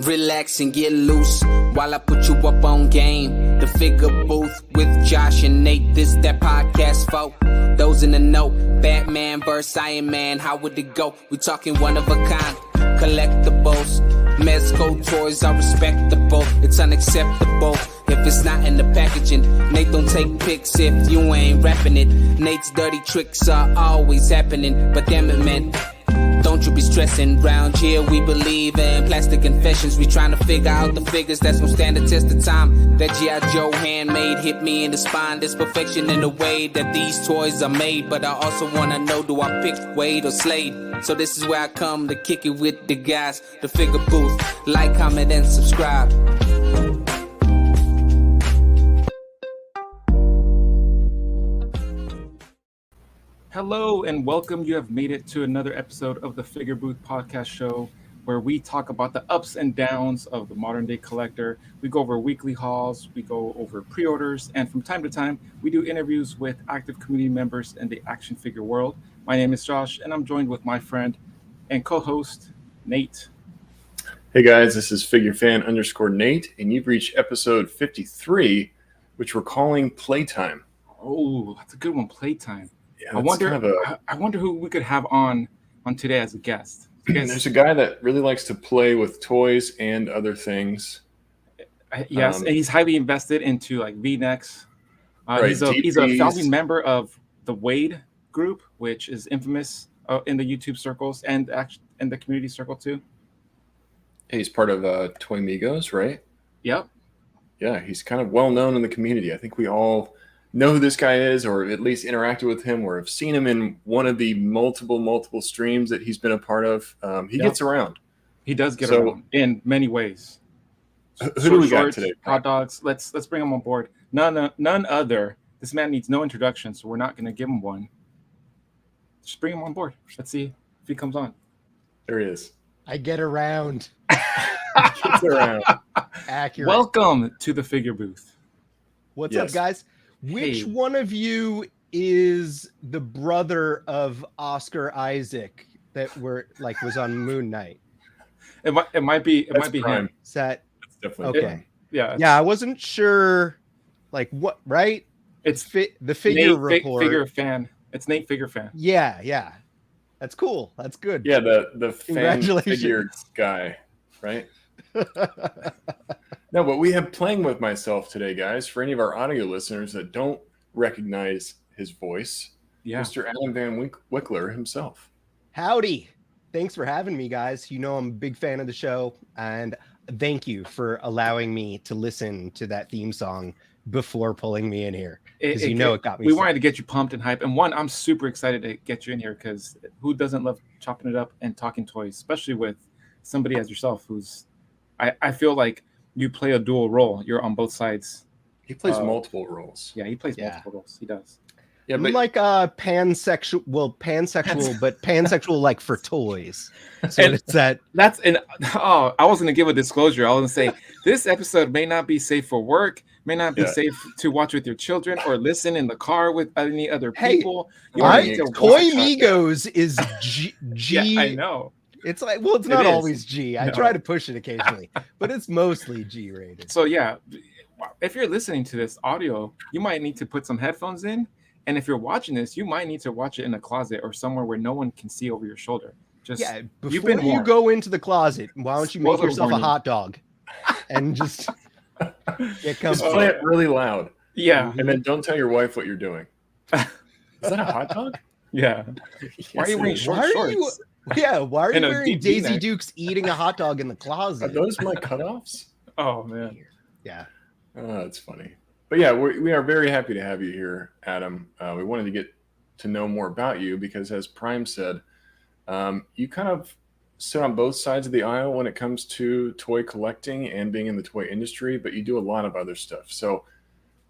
Relax and get loose while I put you up on game. The Figure Booth with Josh and Nate. This that podcast folk. Those in the know. Batman vs. Iron Man. How would it go? We talking one of a kind. Collectibles. Mezco toys are respectable. It's unacceptable if it's not in the packaging. Nate don't take pics if you ain't rapping it. Nate's dirty tricks are always happening. But damn it, man, don't you be stressing. Round here we believe in plastic confessions. We trying to figure out the figures that's gonna stand the test of time. That G.I. Joe handmade hit me in the spine. There's perfection in the way that these toys are made. But I also wanna know, do I pick Wade or Slade? So this is where I come to kick it with the guys. The Figure Booth. Like, comment, and subscribe. Hello and welcome. You have made it to another episode of the Figure Booth podcast show, where we talk about the ups and downs of the modern day collector. We go over weekly hauls, we go over pre-orders, and from time to time, we do interviews with active community members in the action figure world. My name is Josh, and I'm joined with my friend and co-host, Nate. Hey guys, this is FigureFan_Nate, and you've reached episode 53, which we're calling Playtime. Oh, that's a good one, Playtime. Yeah, I wonder who we could have on today as a guest. There's a guy that really likes to play with toys and other things. Yes, and he's highly invested into like V-necks. Right, he's a founding member of the Wade group, which is infamous in the YouTube circles and the community circle too. He's part of Toy Migos, right? Yep. Yeah, he's kind of well known in the community. I think we all know who this guy is, or at least interacted with him, or have seen him in one of the multiple streams that he's been a part of. He gets around. He does get around in many ways. Who do we got today? Hot dogs. Let's bring him on board. None other. This man needs no introduction, so we're not going to give him one. Just bring him on board. Let's see if he comes on. There he is. I get around. Gets around. Accurate. Welcome to the Figure Booth. What's up, guys? Which one of you is the brother of Oscar Isaac that was on Moon Knight? It might be Prime. him. Is that Definitely okay? Yeah. I wasn't sure. Like what? Right? It's the Figure Nate, Report. Figure Fan. It's Nate Figure Fan. Yeah. That's cool. That's good. Yeah, the fan Congratulations. figure guy, right? No, but we have Playing With Myself today, guys. For any of our audio listeners that don't recognize his voice, Mr. Adam Van Wickler himself. Howdy. Thanks for having me, guys. You know I'm a big fan of the show, and thank you for allowing me to listen to that theme song before pulling me in here. Because it got me. We wanted to get you pumped and hype. And one, I'm super excited to get you in here because who doesn't love chopping it up and talking toys, especially with somebody as yourself who's, I feel like you play a dual role. You're on both sides. He plays multiple roles. Yeah, he plays multiple roles. He does. Yeah, I'm like pansexual, but pansexual like for toys. So And it's that. I was gonna give a disclosure. I was gonna say this episode may not be safe for work, may not be safe to watch with your children or listen in the car with any other people. Toy Migos is G. Yeah, I know. It's like, well, it's not always G. I try to push it occasionally, but it's mostly G rated. So yeah, if you're listening to this audio, you might need to put some headphones in. And if you're watching this, you might need to watch it in a closet or somewhere where no one can see over your shoulder. Before you go into the closet, why don't you make yourself a hot dog and just play it really loud. Yeah. And then don't tell your wife what you're doing. Is that a hot dog? Yeah. Why are you wearing shorts? Why are you wearing Daisy V-neck. Dukes eating a hot dog in the closet? Are those my cutoffs? Oh, man. Yeah. Oh, that's funny. But yeah, we are very happy to have you here, Adam. We wanted to get to know more about you because, as Prime said, you kind of sit on both sides of the aisle when it comes to toy collecting and being in the toy industry, but you do a lot of other stuff. So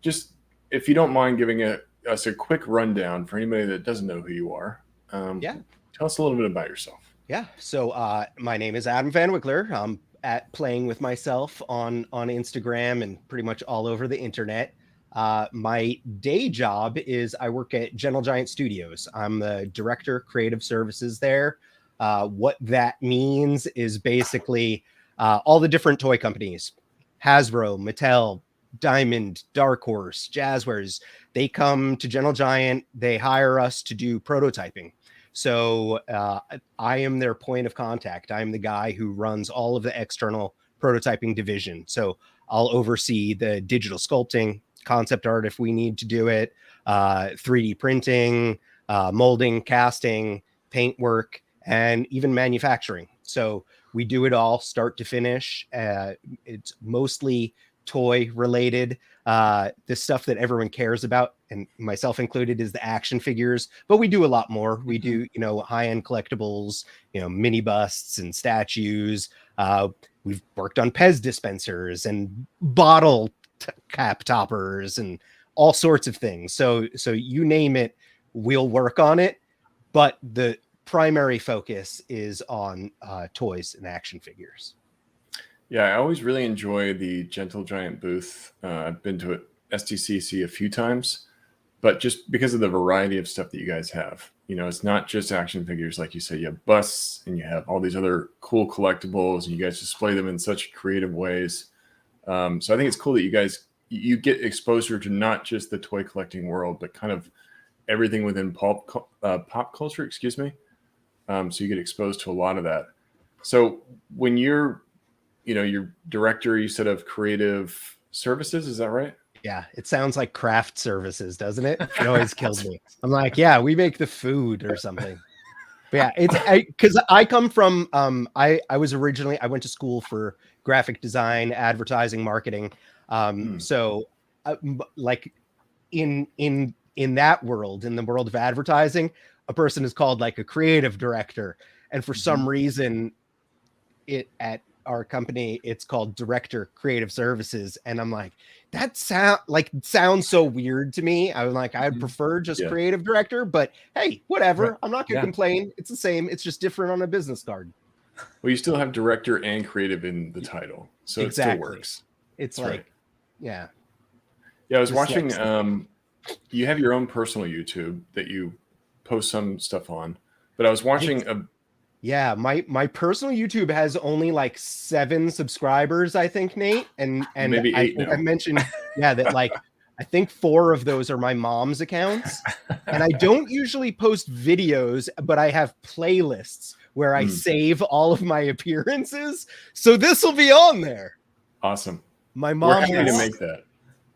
just, if you don't mind giving us a quick rundown for anybody that doesn't know who you are, tell us a little bit about yourself. Yeah. So my name is Adam Van Wickler. I'm at Playing With Myself on Instagram and pretty much all over the internet. My day job is I work at Gentle Giant Studios. I'm the director of creative services there. What that means is basically all the different toy companies, Hasbro, Mattel, Diamond, Dark Horse, Jazzwares, they come to Gentle Giant, they hire us to do prototyping. So I am their point of contact. I'm the guy who runs all of the external prototyping division. So I'll oversee the digital sculpting, concept art if we need to do it, 3D printing, molding, casting, paint work, and even manufacturing. So we do it all start to finish. It's mostly toy related. The stuff that everyone cares about, and myself included, is the action figures, but we do a lot more. We do, high-end collectibles, mini busts and statues. We've worked on Pez dispensers and bottle cap toppers and all sorts of things. So you name it, we'll work on it. But the primary focus is on toys and action figures. Yeah, I always really enjoy the Gentle Giant booth. I've been to it STCC a few times, but just because of the variety of stuff that you guys have, it's not just action figures. Like you say, you have busts and you have all these other cool collectibles, and you guys display them in such creative ways. So I think it's cool that you get exposure to not just the toy collecting world, but kind of everything within pop culture, excuse me. So you get exposed to a lot of that. So when you're your director, you said, of creative services, is that right? Yeah, it sounds like craft services, doesn't it? It always kills me. I'm like, yeah, we make the food or something. But yeah, it's because I come from I went to school for graphic design, advertising, marketing. So like in that world, in the world of advertising, a person is called like a creative director, and for some reason, at our company, it's called director creative services, and I'm like, that sounds so weird to me. I'm like, I'd prefer just creative director, but hey, whatever. Right. I'm not gonna complain. It's the same. It's just different on a business card. Well, you still have director and creative in the title, so exactly. It still works. It's That's like, yeah. I was watching. You have your own personal YouTube that you post some stuff on, but I was watching Yeah, my personal YouTube has only like 7 subscribers, I think, Nate, and maybe 8 now. I mentioned that like I think 4 of those are my mom's accounts, and I don't usually post videos, but I have playlists where I save all of my appearances, so this will be on there. Awesome. My mom We're happy to make that.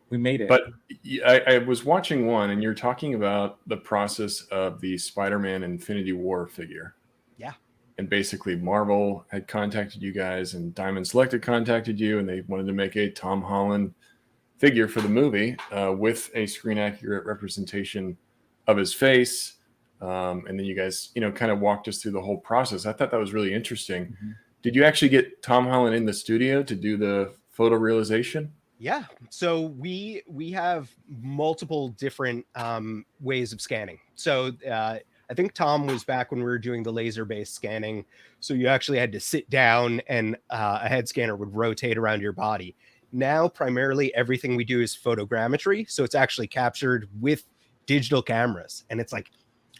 We made it. But I was watching one, and you're talking about the process of the Spider-Man Infinity War figure. Yeah. And basically Marvel had contacted you guys, and Diamond Select contacted you, and they wanted to make a Tom Holland figure for the movie with a screen accurate representation of his face. And then you guys, kind of walked us through the whole process. I thought that was really interesting. Mm-hmm. Did you actually get Tom Holland in the studio to do the photo realization? Yeah. So we have multiple different ways of scanning. So I think Tom was back when we were doing the laser-based scanning. So you actually had to sit down, and a head scanner would rotate around your body. Now, primarily, everything we do is photogrammetry. So it's actually captured with digital cameras, and it's like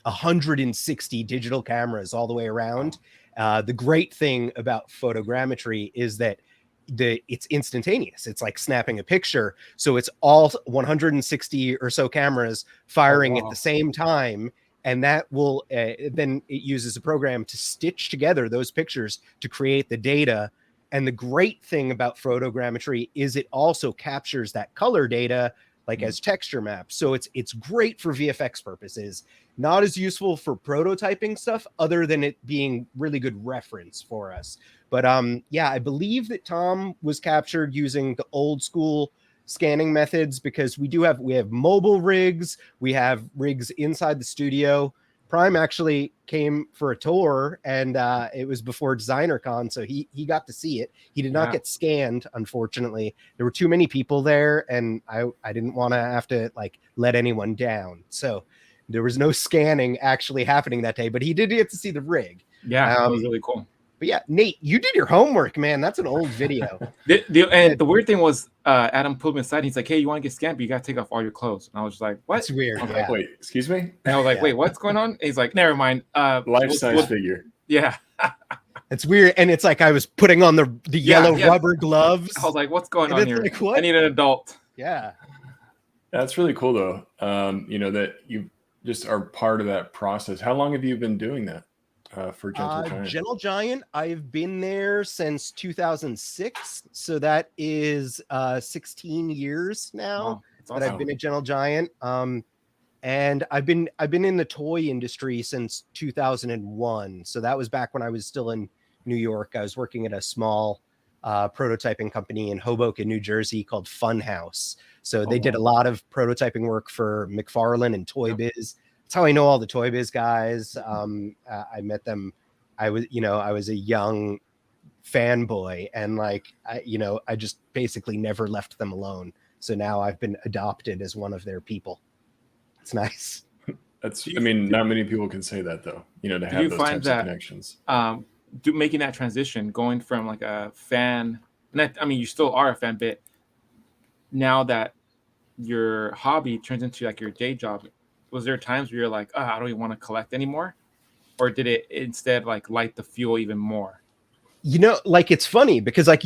160 digital cameras all the way around. The great thing about photogrammetry is that it's instantaneous. It's like snapping a picture. So it's all 160 or so cameras firing at the same time. And that will then it uses a program to stitch together those pictures to create the data. And the great thing about photogrammetry is it also captures that color data like as texture maps. So it's great for VFX purposes, not as useful for prototyping stuff other than it being really good reference for us. But I believe that Tom was captured using the old school scanning methods, because we have mobile rigs, we have rigs inside the studio. Prime actually came for a tour, and it was before DesignerCon, so he got to see it. He did not get scanned, unfortunately. There were too many people there, and I didn't want to have to like let anyone down, so there was no scanning actually happening that day. But he did get to see the rig. Yeah, that was really cool. But yeah, Nate, you did your homework, man. That's an old video. The weird thing was, Adam pulled me aside. He's like, "Hey, you want to get scanned, but you got to take off all your clothes." And I was like, "What?" That's weird. Like, wait, excuse me? And I was like, "Wait, what's going on?" And he's like, "Never mind. Life-size figure." Yeah. It's weird. And it's like I was putting on the yellow rubber gloves. I was like, what's going And on it's here? like, what? I need an adult. Yeah. That's really cool, though. You know, that you just are part of that process. How long have you been doing that for Gentle Giant? Gentle Giant, I've been there since 2006. So that is 16 years now Wow, that's that awesome. I've been at Gentle Giant. And I've been in the toy industry since 2001. So that was back when I was still in New York. I was working at a small prototyping company in Hoboken, New Jersey called Funhouse. So they did a lot of prototyping work for McFarlane and Toy Biz. That's how I know all the Toy Biz guys. I met them. I was a young fanboy, and like I just basically never left them alone. So now I've been adopted as one of their people. It's nice. I mean, not many people can say that, though, you know, to have those types of connections. Making that transition, going from like a fan, and I mean, you still are a fan, but now that your hobby turns into like your day job, was there times where you're like, oh, I don't even want to collect anymore? Or did it instead like light the fuel even more? You know, like, it's funny because like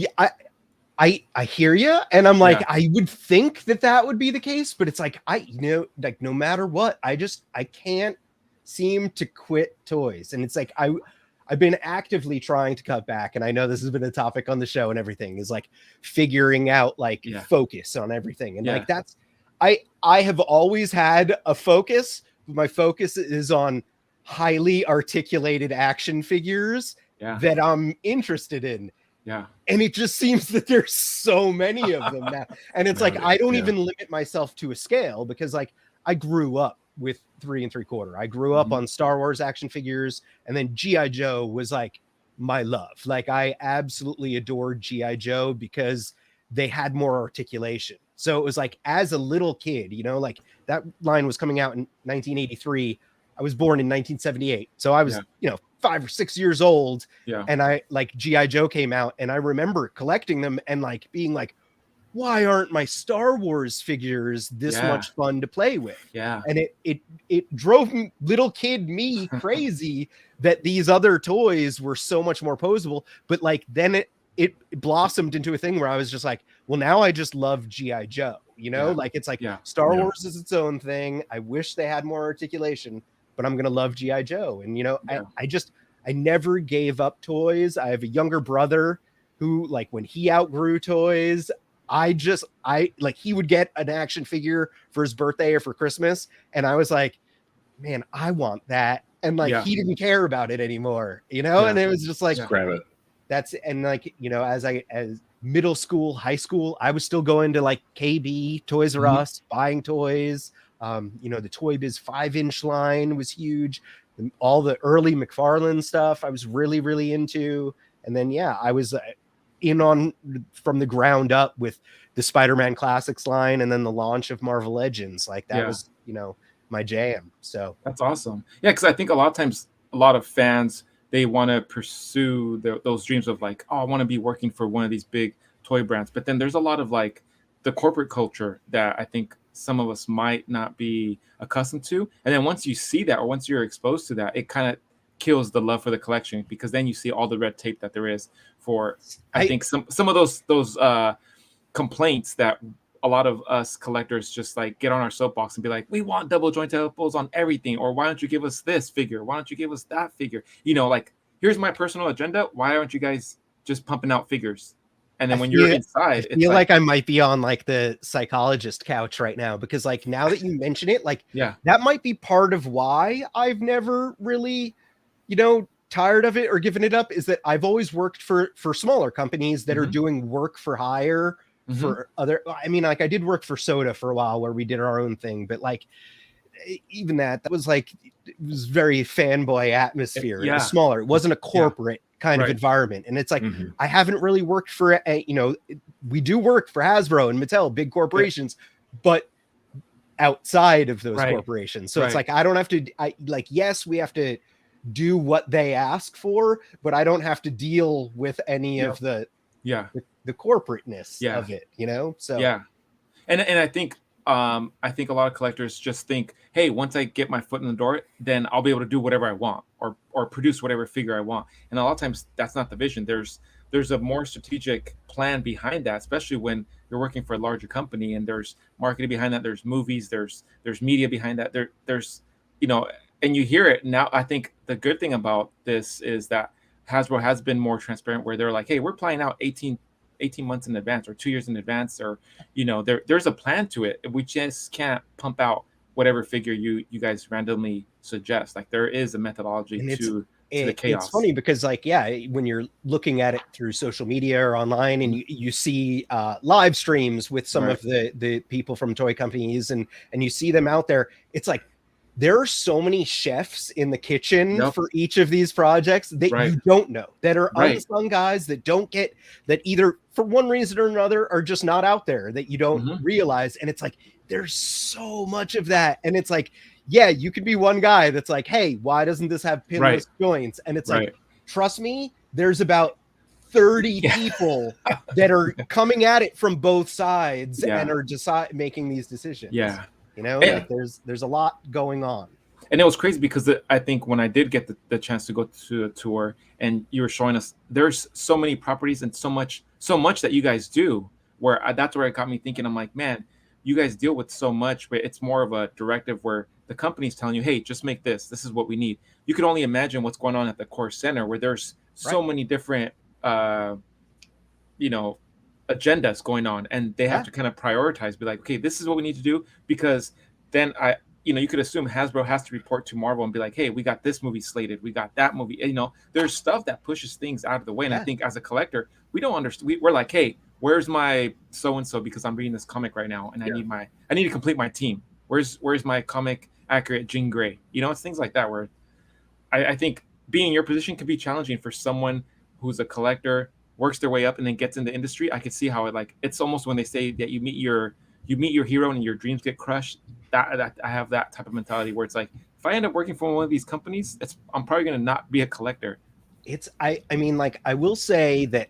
I hear you, and I'm like, I would think that would be the case, but it's like, like no matter what, I can't seem to quit toys. And it's like, I've been actively trying to cut back. And I know this has been a topic on the show and everything, is like figuring out like focus on everything. And like, that's, I have always had a focus. My focus is on highly articulated action figures that I'm interested in. Yeah. And it just seems that there's so many of them now. And it's like, I don't even limit myself to a scale, because like I grew up with 3 3/4. I grew up on Star Wars action figures, and then G.I. Joe was like my love. Like I absolutely adored G.I. Joe because they had more articulation. So it was like, as a little kid, you know, like that line was coming out in 1983. I was born in 1978. So I was, 5 or 6 years old. Yeah. And I like G.I. Joe came out, and I remember collecting them and like being like, why aren't my Star Wars figures this much fun to play with? Yeah. And it drove little kid me crazy that these other toys were so much more posable. But like, then it blossomed into a thing where I was just like, well, now I just love G.I. Joe, like it's like Star Wars is its own thing. I wish they had more articulation, but I'm going to love G.I. Joe. And, I never gave up toys. I have a younger brother who, like, when he outgrew toys, he would get an action figure for his birthday or for Christmas. And I was like, man, I want that. And like, he didn't care about it anymore, and it was just like, grab it. And like, as middle school, high school, I was still going to like KB, Toys R Us, buying toys. The Toy Biz 5-inch line was huge. All the early McFarlane stuff I was really, really into. And then, I was in on from the ground up with the Spider-Man Classics line, and then the launch of Marvel Legends. Like that was, my jam. So that's awesome. Yeah, because I think a lot of times, a lot of fans, they want to pursue those dreams of like, oh, I want to be working for one of these big toy brands. But then there's a lot of like the corporate culture that I think some of us might not be accustomed to. And then once you see that, or once you're exposed to that, it kind of kills the love for the collection, because then you see all the red tape that there is for, I think some of those complaints that a lot of us collectors just like get on our soapbox and be like, we want double joint elbows on everything, or why don't you give us this figure? Why don't you give us that figure? Like, here's my personal agenda. Why aren't you guys just pumping out figures? And then when you're inside, I feel like I might be on like the psychologist couch right now, because like, now that you mention it, like, that might be part of why I've never really, tired of it or given it up, is that I've always worked for smaller companies that are doing work for hire for other. I mean, like I did work for Soda for a while where we did our own thing, but like even that was like, it was very fanboy atmosphere. It was smaller. It wasn't a corporate kind of environment. And it's like, I haven't really worked for, we do work for Hasbro and Mattel, big corporations, but outside of those corporations. So it's like, I don't have to, yes, we have to do what they ask for, but I don't have to deal with any of the corporateness of it, So and I think I think a lot of collectors just think, hey, once I get my foot in the door, then I'll be able to do whatever I want or produce whatever figure I want. And a lot of times that's not the vision. There's a more strategic plan behind that, especially when you're working for a larger company and there's marketing behind that, there's movies, there's media behind that. There's and you hear it now. I think the good thing about this is that Hasbro has been more transparent, where they're like, hey, we're planning out 18 months in advance or 2 years in advance, or there's a plan to it. We just can't pump out whatever figure you guys randomly suggest. Like, there is a methodology to the chaos. It's funny because, like, when you're looking at it through social media or online, and you see live streams with some of the people from toy companies, and you see them out there, it's like there are so many chefs in the kitchen for each of these projects that you don't know, that are unsung guys that don't get, that either for one reason or another are just not out there, that you don't realize. And it's like, there's so much of that. And it's like, you could be one guy that's like, hey, why doesn't this have pinless joints? And it's like, trust me, there's about 30 people that are coming at it from both sides and are making these decisions. Like there's a lot going on. And it was crazy because I think when I did get the chance to go to a tour and you were showing us, there's so many properties and so much that you guys do, where that's where it got me thinking. I'm like, man, you guys deal with so much, but it's more of a directive where the company's telling you, hey, just make this. This is what we need. You can only imagine what's going on at the core center, where there's so many different, agendas going on, and they have to kind of prioritize, be like, okay, this is what we need to do, because then you could assume Hasbro has to report to Marvel and be like, hey, we got this movie slated, we got that movie. There's stuff that pushes things out of the way. And I think as a collector, we don't understand. We're like, hey, where's my so-and-so, because I'm reading this comic right now and I need to complete my team. Where's my comic accurate Jean Grey? It's things like that where I think being in your position can be challenging for someone who's a collector, works their way up, and then gets in the industry. I could see how it's almost when they say that you meet your hero and your dreams get crushed. That I have that type of mentality where it's like, if I end up working for one of these companies, I'm probably going to not be a collector. I mean, like, I will say that,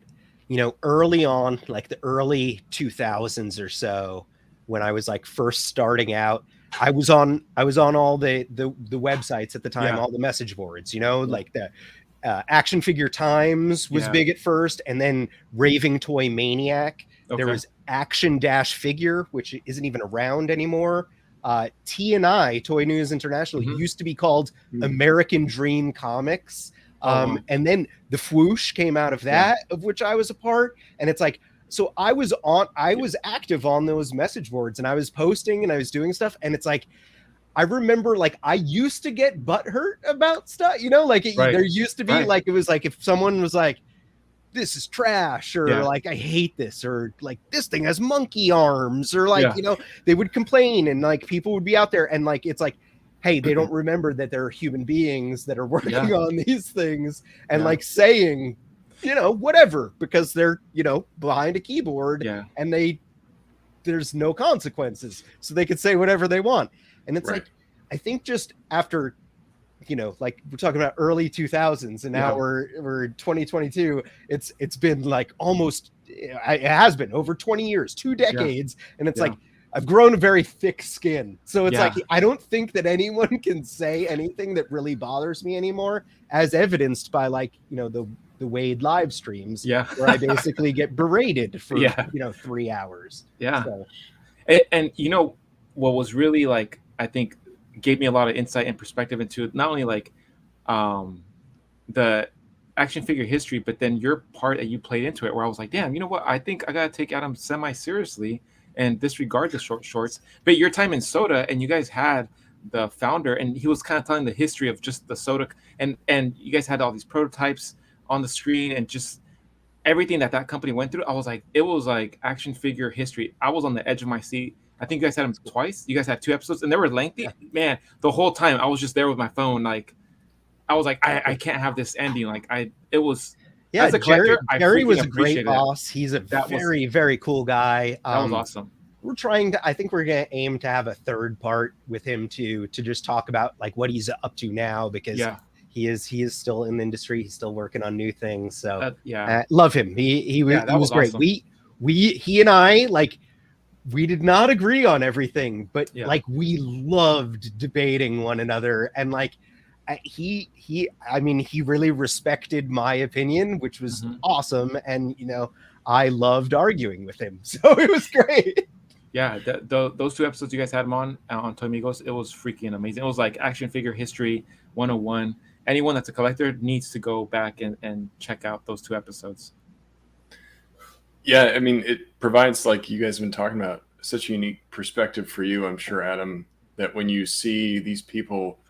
early on, like the early 2000s or so, when I was like first starting out, I was on all the websites at the time, all the message boards, like the Action Figure Times was big at first, and then Raving Toy Maniac. There was Action Dash Figure, which isn't even around anymore. T&I, Toy News International, used to be called American Dream Comics. And then the Fwoosh came out of that, of which I was a part. And it's like, so I was active on those message boards, and I was posting and I was doing stuff. And it's like, I remember, like, I used to get butthurt about stuff, there used to be like, it was like, if someone was like, this is trash, or like, I hate this, or like, this thing has monkey arms, or like, they would complain, and like, people would be out there, and like, it's like, hey, they don't remember that there are human beings that are working on these things, and like saying, whatever, because they're, behind a keyboard, and there's no consequences, so they could say whatever they want. And it's like, I think just after, like, we're talking about early 2000s, and now we're 2022. It's been like almost, it has been over 20 years, 2 decades. And it's like, I've grown a very thick skin. So it's like, I don't think that anyone can say anything that really bothers me anymore, as evidenced by, like, the Wade live streams, where I basically get berated for, 3 hours. So. And what was really, like, I think gave me a lot of insight and perspective into not only like the action figure history, but then your part that you played into it, where I was like, damn, you know what? I think I got to take Adam semi-seriously and disregard the shorts. But your time in Soda, and you guys had the founder, and he was kind of telling the history of just the Soda, and you guys had all these prototypes on the screen, and just everything that company went through. I was like, it was like action figure history. I was on the edge of my seat. I think you guys had them twice. You guys had 2 episodes, and they were lengthy. Man, the whole time I was just there with my phone. Like, I was like, I can't have this ending. Like, it was. As a collector, Jerry was a great boss. He's a very cool guy. That was awesome. I think we're going to aim to have a 3rd part with him to just talk about, like, what he's up to now, because he is still in the industry. He's still working on new things. So love him. He was great. Awesome. He and I, like, we did not agree on everything, but Yeah. like we loved debating one another, and like he I mean, he really respected my opinion, which was Mhm. awesome, and I loved arguing with him, so it was great. Yeah, those 2 episodes you guys had him on Toy Migos, it was freaking amazing. It was like action figure history 101. Anyone that's a collector needs to go back and check out those 2 episodes. Yeah, I mean, it provides, like you guys have been talking about, such a unique perspective for you, I'm sure, Adam, that when you see these people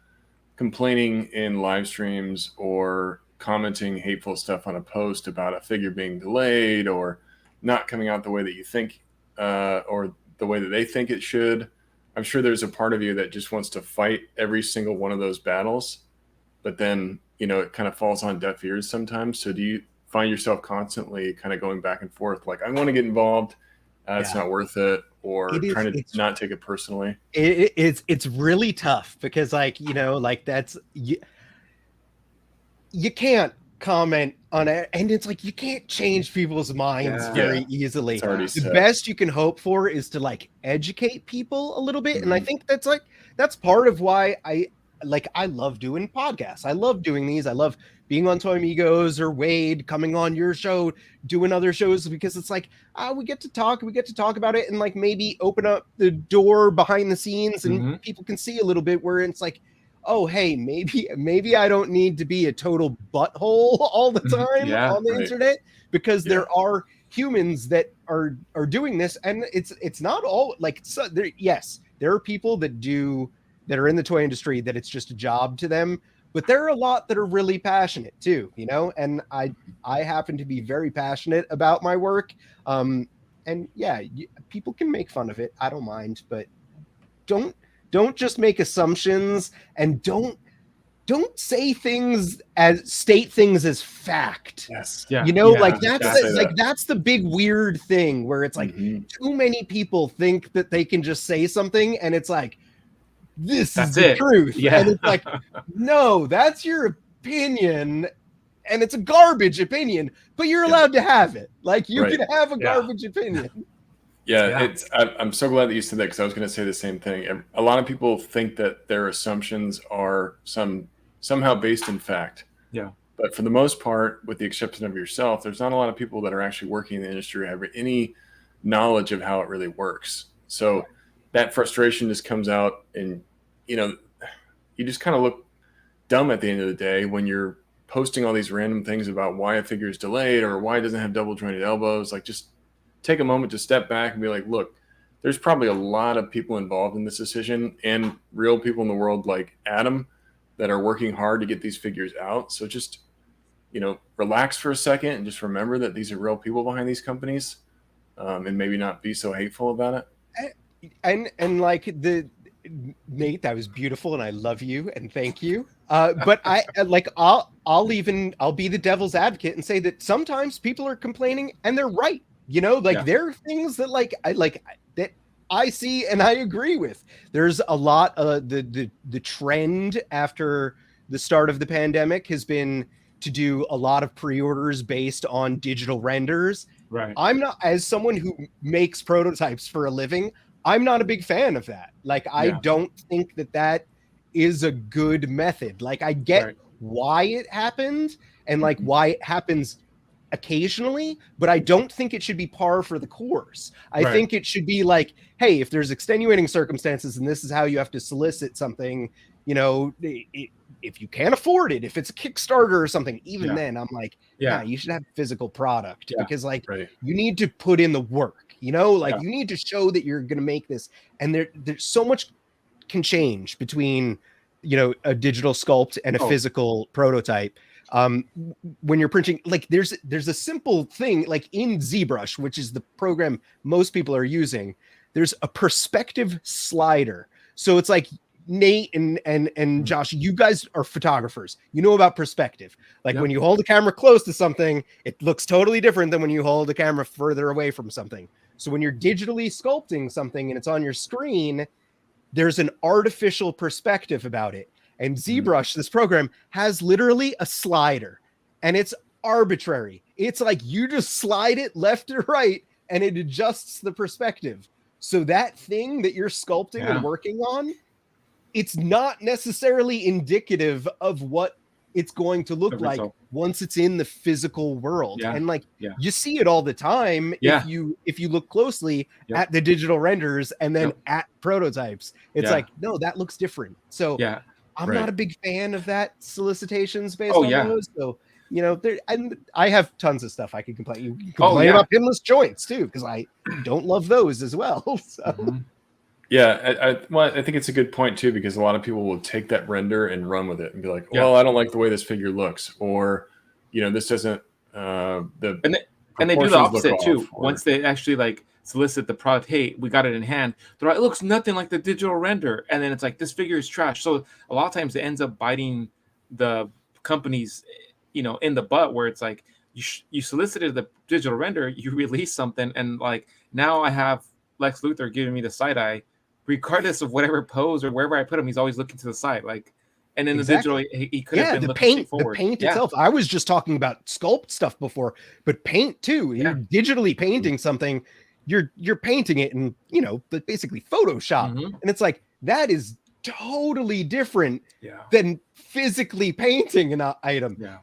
complaining in live streams or commenting hateful stuff on a post about a figure being delayed or not coming out the way that you think or the way that they think it should, I'm sure there's a part of you that just wants to fight every single one of those battles, but then it kind of falls on deaf ears sometimes. So do you find yourself constantly kind of going back and forth, like, I want to get involved, it's not worth it, or trying to not take it personally? It's really tough because like that's you can't comment on it, and it's like you can't change people's minds very easily. It's already The set. best you can hope for is to like educate people a little bit, and I Mhm. think that's part of why I love doing podcasts. I love doing these. I love being on Toy Migos or Wade, coming on your show, doing other shows, because it's like we get to talk about it, and like maybe open up the door behind the scenes, and people can see a little bit where it's like, oh, hey, maybe I don't need to be a total butthole all the time on the internet, because there are humans that are doing this, and it's not all like, so there are people that are in the toy industry that it's just a job to them, but there are a lot that are really passionate too, and I happen to be very passionate about my work, and people can make fun of it, I don't mind, but don't just make assumptions, and don't state things as fact. Yes. That's the big weird thing where it's like too many people think that they can just say something, and it's like, this is the truth. Yeah. And it's like, no, that's your opinion, and it's a garbage opinion, but you're allowed to have it. Like, you can have a garbage opinion. I'm so glad that you said that, because I was going to say the same thing. A lot of people think that their assumptions are somehow based in fact. Yeah. But for the most part, with the exception of yourself, there's not a lot of people that are actually working in the industry or have any knowledge of how it really works. So that frustration just comes out, and you just kind of look dumb at the end of the day when you're posting all these random things about why a figure is delayed or why it doesn't have double jointed elbows. Like, just take a moment to step back and be like, look, there's probably a lot of people involved in this decision, and real people in the world like Adam that are working hard to get these figures out. So just, relax for a second and just remember that these are real people behind these companies, and maybe not be so hateful about it. And like, Nate, that was beautiful, and I love you, and thank you. But I'll be the devil's advocate and say that sometimes people are complaining and they're right. There are things that that I see and I agree with. There's a lot of the trend after the start of the pandemic has been to do a lot of pre-orders based on digital renders. Right. I'm not, as someone who makes prototypes for a living, I'm not a big fan of that. I don't think that is a good method. I get why it happened, and why it happens occasionally, but I don't think it should be par for the course. I think it should be like, hey, if there's extenuating circumstances and this is how you have to solicit something, if you can't afford it, if it's a Kickstarter or something, even then I'm like, you should have physical product, because you need to put in the work, you need to show that you're going to make this. And there's so much can change between, a digital sculpt and a physical prototype. When you're printing, there's a simple thing, in ZBrush, which is the program most people are using, there's a perspective slider. So it's like, Nate and Josh, you guys are photographers. You know about perspective. When you hold the camera close to something, it looks totally different than when you hold the camera further away from something. So when you're digitally sculpting something and it's on your screen, there's an artificial perspective about it. And ZBrush, this program, has literally a slider, and it's arbitrary. It's like you just slide it left or right and it adjusts the perspective. So that thing that you're sculpting Yeah. and working on, it's not necessarily indicative of what it's going to look The like result. once it's in the physical world. Yeah. And like Yeah. you see it all the time Yeah. if you look closely Yep. at the digital renders and then Yep. at prototypes. It's Yeah. like, no, that looks different. So Yeah. I'm Right. not a big fan of that solicitations based Oh, on yeah. those. So, you know, and I have tons of stuff I can complain. You can Oh, complain yeah. about pinless joints too, because I don't love those as well. So Mhm. Yeah, I think it's a good point too, because a lot of people will take that render and run with it and be like, Yeah. well, I don't like the way this figure looks, or this doesn't the And they do the proportions look opposite too. off, or- Once they actually like solicit the product, hey, we got it in hand. They're like, it looks nothing like the digital render, and then it's like this figure is trash. So a lot of times it ends up biting the companies, in the butt, where it's like you solicited the digital render, you release something, and like now I have Lex Luthor giving me the side eye, regardless of whatever pose or wherever I put him, he's always looking to the side, like. And in Exactly. the digital, he could have been the looking paint straightforward. Yeah. itself. I was just talking about sculpt stuff before, but paint too. Yeah. You're digitally painting something, you're painting it in, basically Photoshop. Mhm. And it's like that is totally different Yeah. than physically painting an item. Yeah.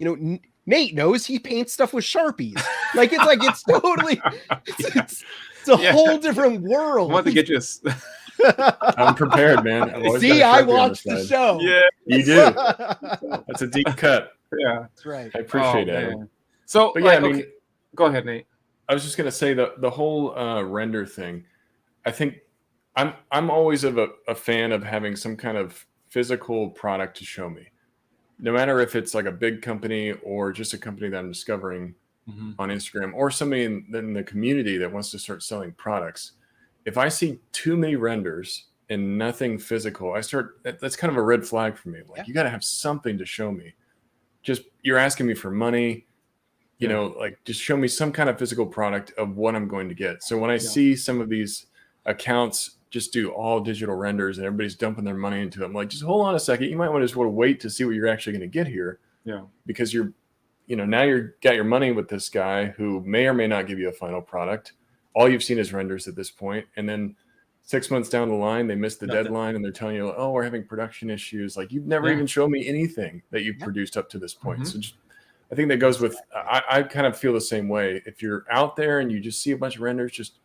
Nate knows he paints stuff with Sharpies. It's totally it's a Yeah. whole different I world. want to get you I'm prepared, man. I've always See, got a I Sharpie on the watched the side. show. Yeah. You do. That's a deep cut. Yeah. That's right. I appreciate it. man. So, But yeah, like, I mean, okay. Go ahead, Nate. I was just gonna say the whole render thing. I think I'm always a fan of having some kind of physical product to show me, no matter if it's like a big company or just a company that I'm discovering on Instagram, or somebody in the community that wants to start selling products. If I see too many renders and nothing physical, that's kind of a red flag for me. Like, you got to have something to show me. Just, you're asking me for money, like, just show me some kind of physical product of what I'm going to get. So when I see some of these accounts just do all digital renders and everybody's dumping their money into it, I'm like, just hold on a second. You might want to wait to see what you're actually going to get here. Yeah. Because now you've got your money with this guy who may or may not give you a final product. All you've seen is renders at this point. And then 6 months down the line, they missed the deadline and they're telling you, oh, we're having production issues. Like, you've never even shown me anything that you've produced up to this point. So I think that goes with, I kind of feel the same way. If you're out there and you just see a bunch of renders, just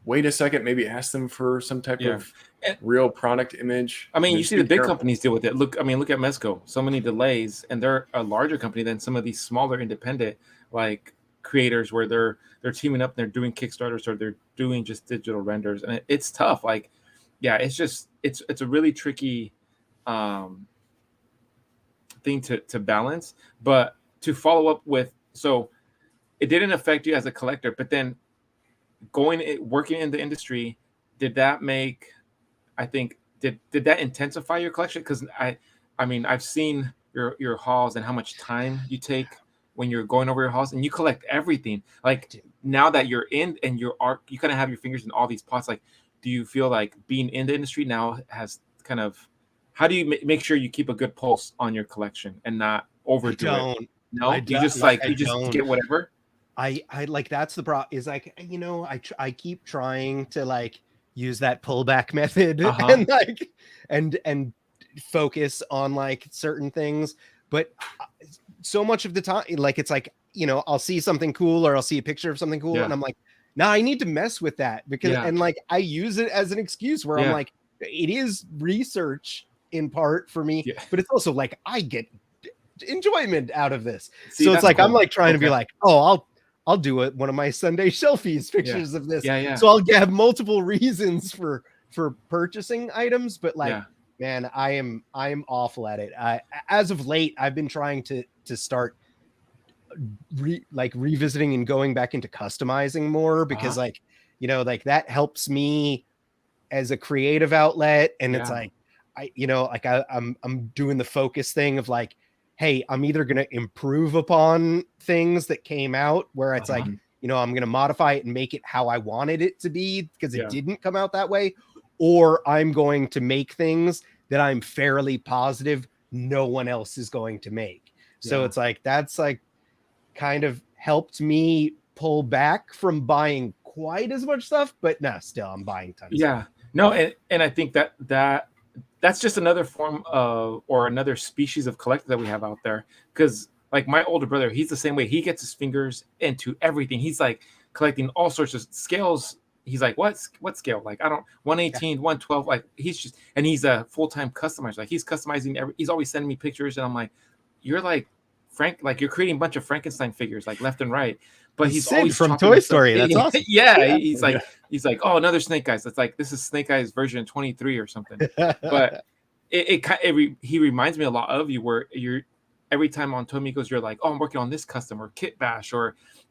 wait a second, maybe ask them for some type of real product image. I mean, you see the big companies deal with it. Look at Mezco. So many delays, and they're a larger company than some of these smaller independent like creators, where they're teaming up and they're doing Kickstarters or they're doing just digital renders, and it's tough. Like, yeah, it's just it's a really tricky thing to balance. But to follow up with, so it didn't affect you as a collector, but then working in the industry, did that make, I think, did that intensify your collection? Because I mean, I've seen your hauls and how much time you take when you're going over your hauls, and you collect everything. Like, now that you're in and you kind of have your fingers in all these pots, like, do you feel like being in the industry now has kind of, how do you make sure you keep a good pulse on your collection and not overdo it? No, you just get whatever. I like, that's the problem, is like, I keep trying to like use that pullback method and like and focus on like certain things, but so much of the time, like, it's like, I'll see something cool or I'll see a picture of something cool and I'm like, nah, I need to mess with that, because and like I use it as an excuse where I'm like, it is research in part for me, but it's also like I get enjoyment out of this. So it's like, cool. I'm like trying to be like, oh, I'll do it one of my Sunday shelfies pictures of this. So I'll have multiple reasons for purchasing items, but like, man, I am awful at it. As of late, I've been trying to start revisiting and going back into customizing more, because like, like that helps me as a creative outlet. And it's like, I'm doing the focus thing of like, hey, I'm either going to improve upon things that came out where it's like, I'm going to modify it and make it how I wanted it to be because it didn't come out that way. Or I'm going to make things that I'm fairly positive no one else is going to make. So it's like, that's like kind of helped me pull back from buying quite as much stuff, but no, still I'm buying tons. Yeah, no, and I think that's just another form of, or another species of collector that we have out there. Because like my older brother, he's the same way. He gets his fingers into everything. He's like collecting all sorts of scales. He's like, what scale? Like, I don't, 118, 112. Like, he's a full-time customizer. Like, he's customizing he's always sending me pictures. And I'm like, you're like, you're creating a bunch of Frankenstein figures, like left and right. But he's Sid always from chopping Toy this up. Story. That's awesome. Yeah, he's like, oh, another Snake Eyes. That's like, this is Snake Eyes version 23 or something. But he reminds me a lot of you, where you're every time on Toy Migos, you're like, oh, I'm working on this custom or kit bash,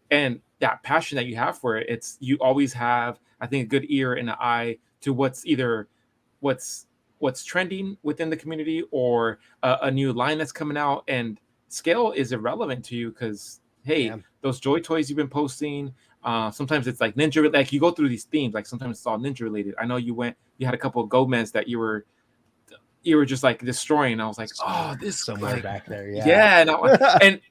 and that passion that you have for it, you always have, I think, a good ear and an eye to what's trending within the community, or a new line that's coming out. And scale is irrelevant to you, because hey, those Joy Toys you've been posting, sometimes it's like ninja, like you go through these themes, like sometimes it's all ninja related. I know you had a couple of Gomez that you were just like destroying. And I was like, oh, this somewhere like, back there.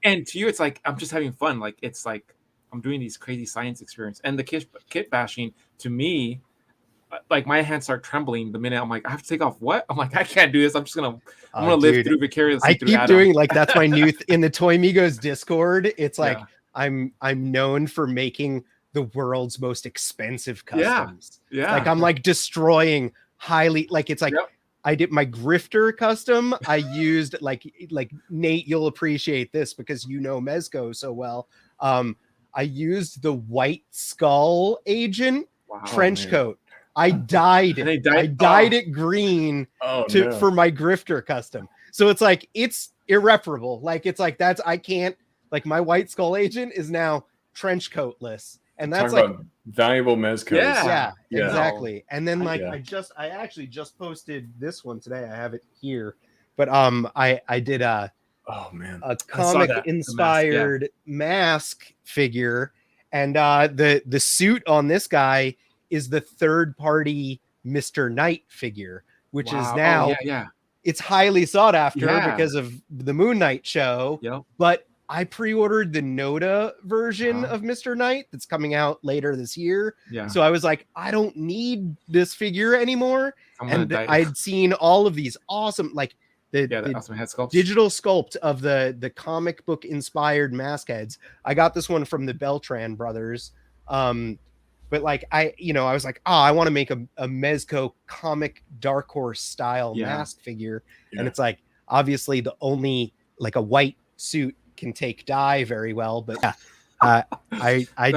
and to you, it's like, I'm just having fun. Like, it's like I'm doing these crazy science experience. And the kit bashing, to me, like my hands start trembling the minute I'm like, I have to take off what? I'm like, I can't do this. I'm gonna live through vicariously. I keep doing like, that's my new in the Toy Migos Discord. It's like, I'm known for making the world's most expensive customs. Yeah. Like I'm like destroying highly, like it's like I did my grifter custom. I used like Nate, you'll appreciate this because you know Mezco so well. I used the White Skull agent trench coat. I dyed it. I dyed it green for my grifter custom. So it's like, it's irreparable. Like, it's like, I can't, like, my White Skull agent is now trench coatless. And that's like valuable mezcos. Yeah, exactly. And then like, I actually just posted this one today. I have it here, but I did a comic inspired mask figure, and the suit on this guy is the third party Mr. Knight figure, which is now it's highly sought after because of the Moon Knight show. But I pre-ordered the Noda version of Mr. Knight that's coming out later this year. So I was like, I don't need this figure anymore. And I'd seen all of these awesome, like the awesome head sculpts, digital sculpt of the comic book inspired mask heads. I got this one from the Beltran brothers. But like I was like, I want to make a Mezco comic Dark Horse style mask figure. And it's like, obviously the only like a white suit can take dye very well, but I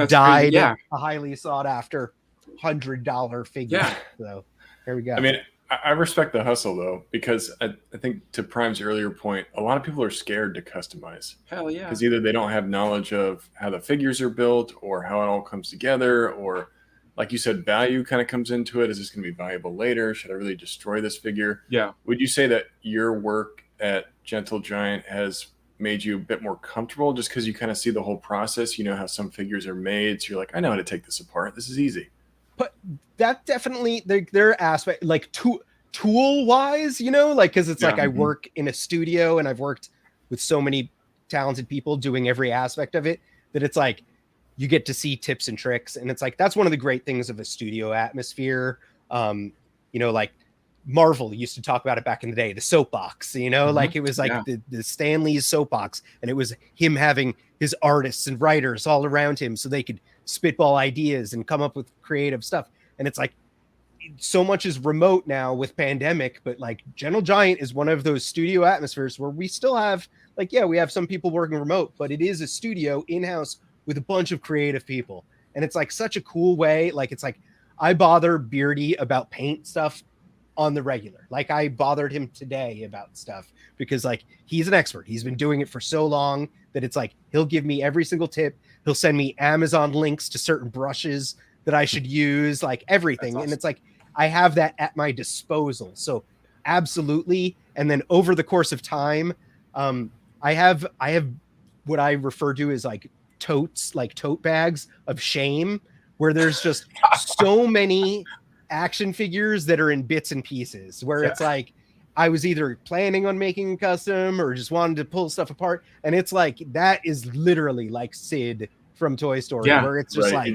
dyed a highly sought after $100 figure. So there we go. I mean, I respect the hustle though, because I think to Prime's earlier point, a lot of people are scared to customize. Hell yeah. Because either they don't have knowledge of how the figures are built or how it all comes together, or like you said, value kind of comes into it. Is this going to be valuable later? Should I really destroy this figure? Yeah. Would you say that your work at Gentle Giant has made you a bit more comfortable just because you kind of see the whole process? You know how some figures are made, so you're like, I know how to take this apart. This is easy. But that definitely their aspect, like tool wise, like, because it's like I work in a studio and I've worked with so many talented people doing every aspect of it, that it's like you get to see tips and tricks. And it's like, that's one of the great things of a studio atmosphere. Like Marvel used to talk about it back in the day, the soapbox, like it was like the Stan Lee's soapbox, and it was him having his artists and writers all around him so they could spitball ideas and come up with creative stuff. And it's like, so much is remote now with pandemic, but like Gentle Giant is one of those studio atmospheres where we still have like, we have some people working remote, but it is a studio in-house with a bunch of creative people. And it's like such a cool way. Like, it's like, I bother Beardy about paint stuff on the regular. Like, I bothered him today about stuff because like, he's an expert. He's been doing it for so long that it's like, he'll give me every single tip. He'll send me Amazon links to certain brushes that I should use, like everything. Awesome. And it's like, I have that at my disposal. So absolutely. And then over the course of time, I have what I refer to as like totes, like tote bags of shame, where there's just so many action figures that are in bits and pieces, where it's like, I was either planning on making a custom or just wanted to pull stuff apart. And it's like, that is literally like Sid from Toy Story, where it's just like,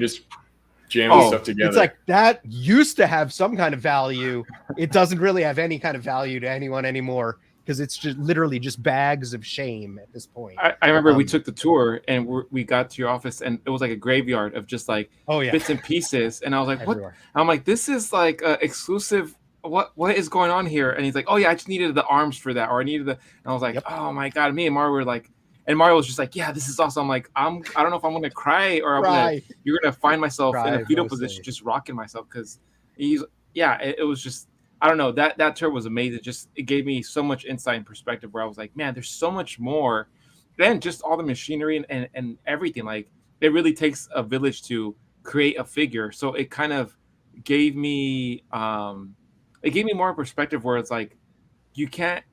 jamming stuff together. It's like that used to have some kind of value. It doesn't really have any kind of value to anyone anymore because it's just literally just bags of shame at this point. I remember we took the tour and we got to your office and it was like a graveyard of just like bits and pieces. And I was like, what? I'm like, this is like exclusive. What is going on here? And he's like, oh yeah, I just needed the arms for that, or I needed the. And I was like, oh my god, me and Mario were like, and Mario was just like, yeah, this is awesome. I'm like, I don't know if I'm gonna cry or you're gonna find myself in a fetal position, just rocking myself because it was just, I don't know, that tour was amazing. Just it gave me so much insight and perspective where I was like, man, there's so much more than just all the machinery and everything. Like it really takes a village to create a figure. So it kind of gave me more perspective where it's like you can't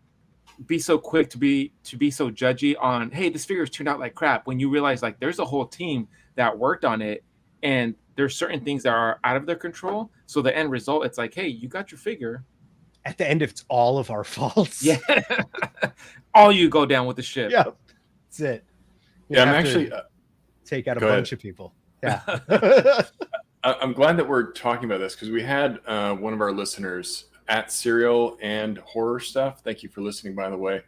be so quick to be so judgy on, hey, this figure's turned out like crap, when you realize like there's a whole team that worked on it and there's certain things that are out of their control. So the end result, it's like, hey, you got your figure. At the end, it's all of our faults. Yeah. All you go down with the ship. Yeah. That's it. I'm actually take out a bunch of people. Yeah. I'm glad that we're talking about this because we had one of our listeners at Serial and Horror Stuff. Thank you for listening, by the way.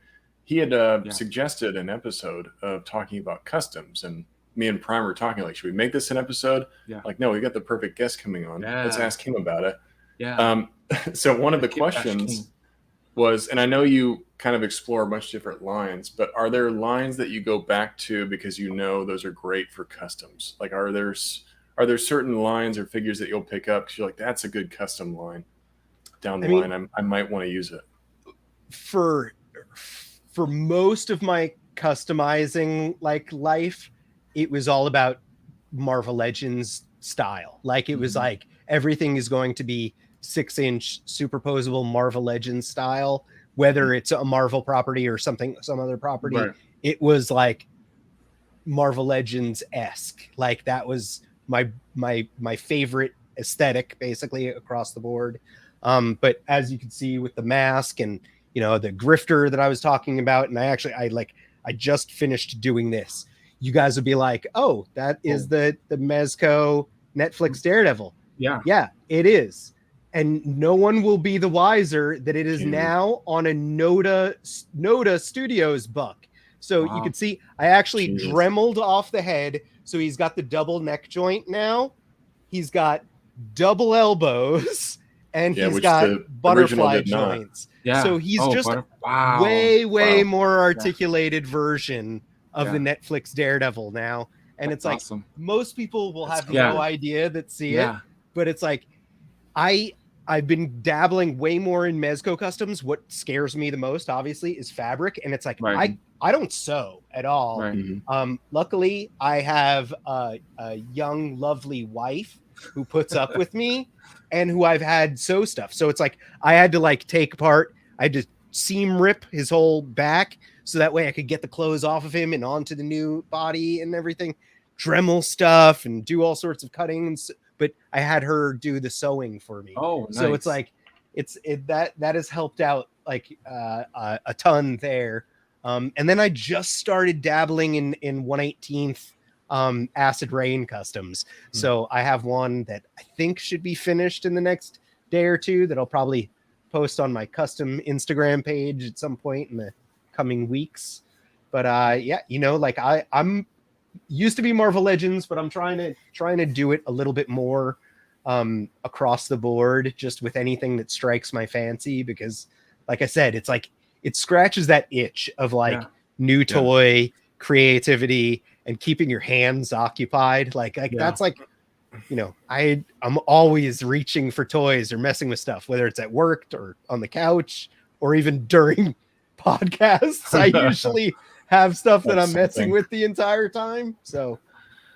He had suggested an episode of talking about customs, and me and Prime were talking like, should we make this an episode? Yeah. Like, no, we got the perfect guest coming on. Yeah. Let's ask him about it. Yeah. So one of the questions was, and I know you kind of explore a bunch of different lines, but are there lines that you go back to because you know those are great for customs? Like, are there certain lines or figures that you'll pick up because you're like, that's a good custom line down the line? I might want to use it. For most of my customizing life, it was all about Marvel Legends style. Like it was like everything is going to be 6-inch superposable Marvel Legends style, whether it's a Marvel property or some other property. Right. It was like Marvel Legends-esque. Like that was my favorite aesthetic basically across the board. But as you can see with the mask and the grifter that I was talking about, and I just finished doing this. You guys would be like, oh, that is the Mezco Netflix Daredevil. Yeah, it is. And no one will be the wiser that it is now on a Noda Studios buck. So you can see I actually dremeled off the head. So he's got the double neck joint now. He's got double elbows and he's got butterfly joints. Yeah. So he's just way more articulated version of the Netflix Daredevil now. And it's like most people will have no idea that see it, but it's like I've been dabbling way more in Mezco customs. What scares me the most, obviously, is fabric, and it's like I don't sew at all. Right. Luckily, I have a young, lovely wife who puts up with me, and who I've had sew stuff. So it's like I had to take apart. I had to seam rip his whole back so that way I could get the clothes off of him and onto the new body and everything. Dremel stuff and do all sorts of cuttings. But I had her do the sewing for me. Oh, nice. So it's like that has helped out a ton there. And then I just started dabbling in 1/18th acid rain customs. So I have one that I think should be finished in the next day or two that I'll probably post on my custom Instagram page at some point in the coming weeks. But I'm used to be Marvel Legends, but I'm trying to do it a little bit more across the board, just with anything that strikes my fancy, because like I said, it's like it scratches that itch of new toy creativity and keeping your hands occupied. That's I'm always reaching for toys or messing with stuff, whether it's at work or on the couch or even during podcasts. I usually have stuff that I'm messing with the entire time. So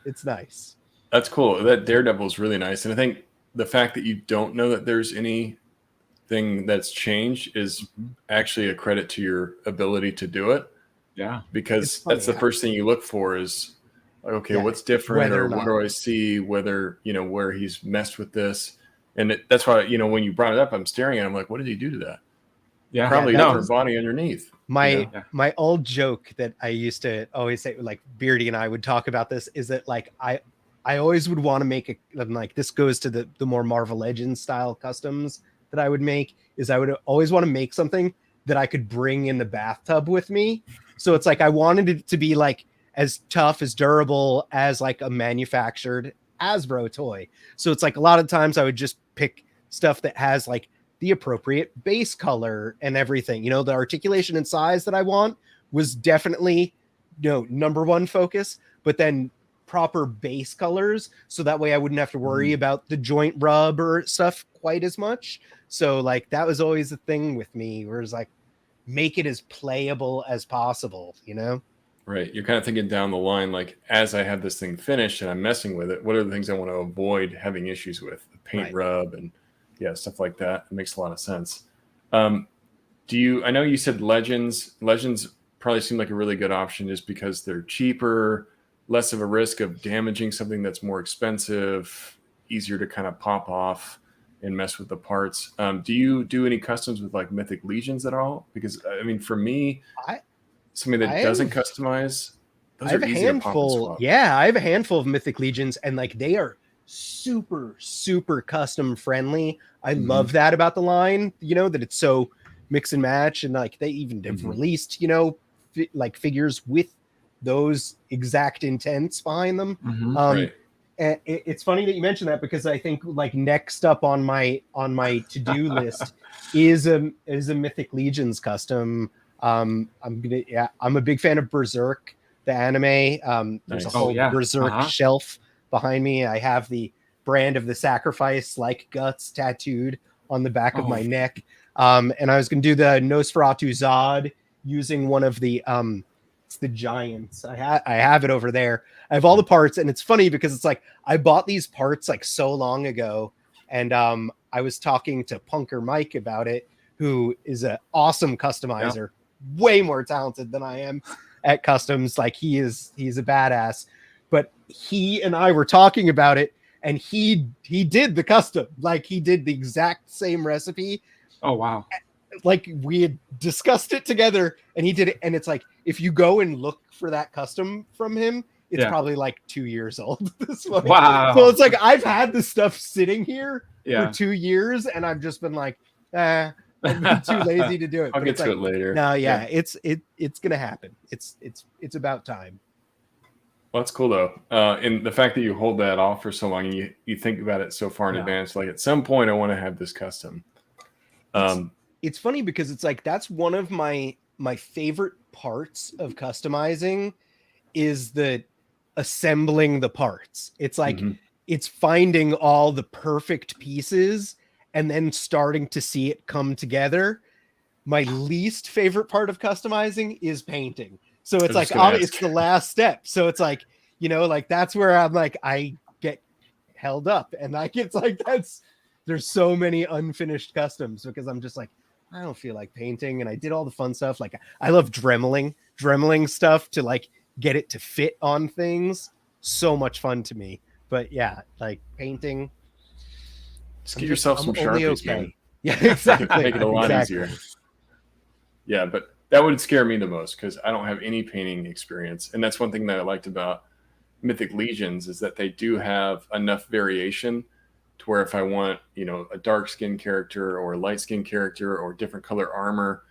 it's nice. That's cool. That Daredevil is really nice. And I think the fact that you don't know that there's anything that's changed is actually a credit to your ability to do it. Yeah. Because that's the first thing you look for is like, okay, what's different, or what do I see, whether, where he's messed with this. And that's why, when you brought it up, I'm staring at him like, what did he do to that? Yeah. Probably different body underneath. My old joke that I used to always say, like Beardy and I would talk about this, is that I always would want to make like this goes to the more Marvel Legends style customs that I would make, is I would always want to make something that I could bring in the bathtub with me. So it's like I wanted it to be like as tough, as durable as like a manufactured Hasbro toy. So it's like a lot of times I would just pick stuff that has like the appropriate base color and everything. You know, the articulation and size that I want was definitely, you know, number one focus, but then proper base colors, so that way I wouldn't have to worry about the joint rub or stuff quite as much. So like that was always the thing with me, where it's like make it as playable as possible, you know? Right. You're kind of thinking down the line, like as I have this thing finished and I'm messing with it, what are the things I want to avoid having issues with? The paint rub and stuff like that. It makes a lot of sense. I know you said Legends probably seem like a really good option just because they're cheaper, less of a risk of damaging something that's more expensive, easier to kind of pop off and mess with the parts. Do you do any customs with like Mythic Legions at all? Because I mean, for me, somebody that doesn't customize, those are easy to pop and swap. Yeah, I have a handful of Mythic Legions, and like they are super, super custom friendly. I love that about the line, you know, that it's so mix and match, and like they even have released, you know, like figures with those exact intents behind them. Right. And it's funny that you mentioned that, because I think like next up on my to-do list is a Mythic Legions custom. I'm a big fan of Berserk, the anime. There's a whole Berserk shelf behind me. I have the brand of the sacrifice like guts tattooed on the back of my neck. And I was going to do the Nosferatu Zod using one of the it's the Giants. I have it over there. I have all the parts, and it's funny because it's like I bought these parts like so long ago, and I was talking to Punker Mike about it, who is an awesome customizer, way more talented than I am at customs. Like he's a badass. But he and I were talking about it, and he did the custom. Like he did the exact same recipe. Oh wow. Like we had discussed it together, and he did it. And it's like, if you go and look for that custom from him, it's probably like 2 years old. This one. Wow. So it's like, I've had this stuff sitting here for 2 years, and I've just been like, I've been too lazy to do it. I'll get to it later. No, it's going to happen. It's about time. Well, that's cool though. And the fact that you hold that off for so long, and you think about it so far in advance, like at some point I want to have this custom. It's funny because it's like, that's one of my favorite parts of customizing is the assembling the parts. It's like, it's finding all the perfect pieces and then starting to see it come together. My least favorite part of customizing is painting. So it's like, it's the last step. So it's like, you know, like that's where I'm like, I get held up, and like, it's like, there's so many unfinished customs because I'm just like, I don't feel like painting. And I did all the fun stuff. Like I love dremeling stuff to like get it to fit on things. So much fun to me. But yeah, like painting. Just get yourself some Sharpies, man. Yeah, exactly. Make it a lot easier. Yeah, but that would scare me the most because I don't have any painting experience. And that's one thing that I liked about Mythic Legions is that they do have enough variation to where if I want, you know, a dark skin character or a light skin character or different color armor,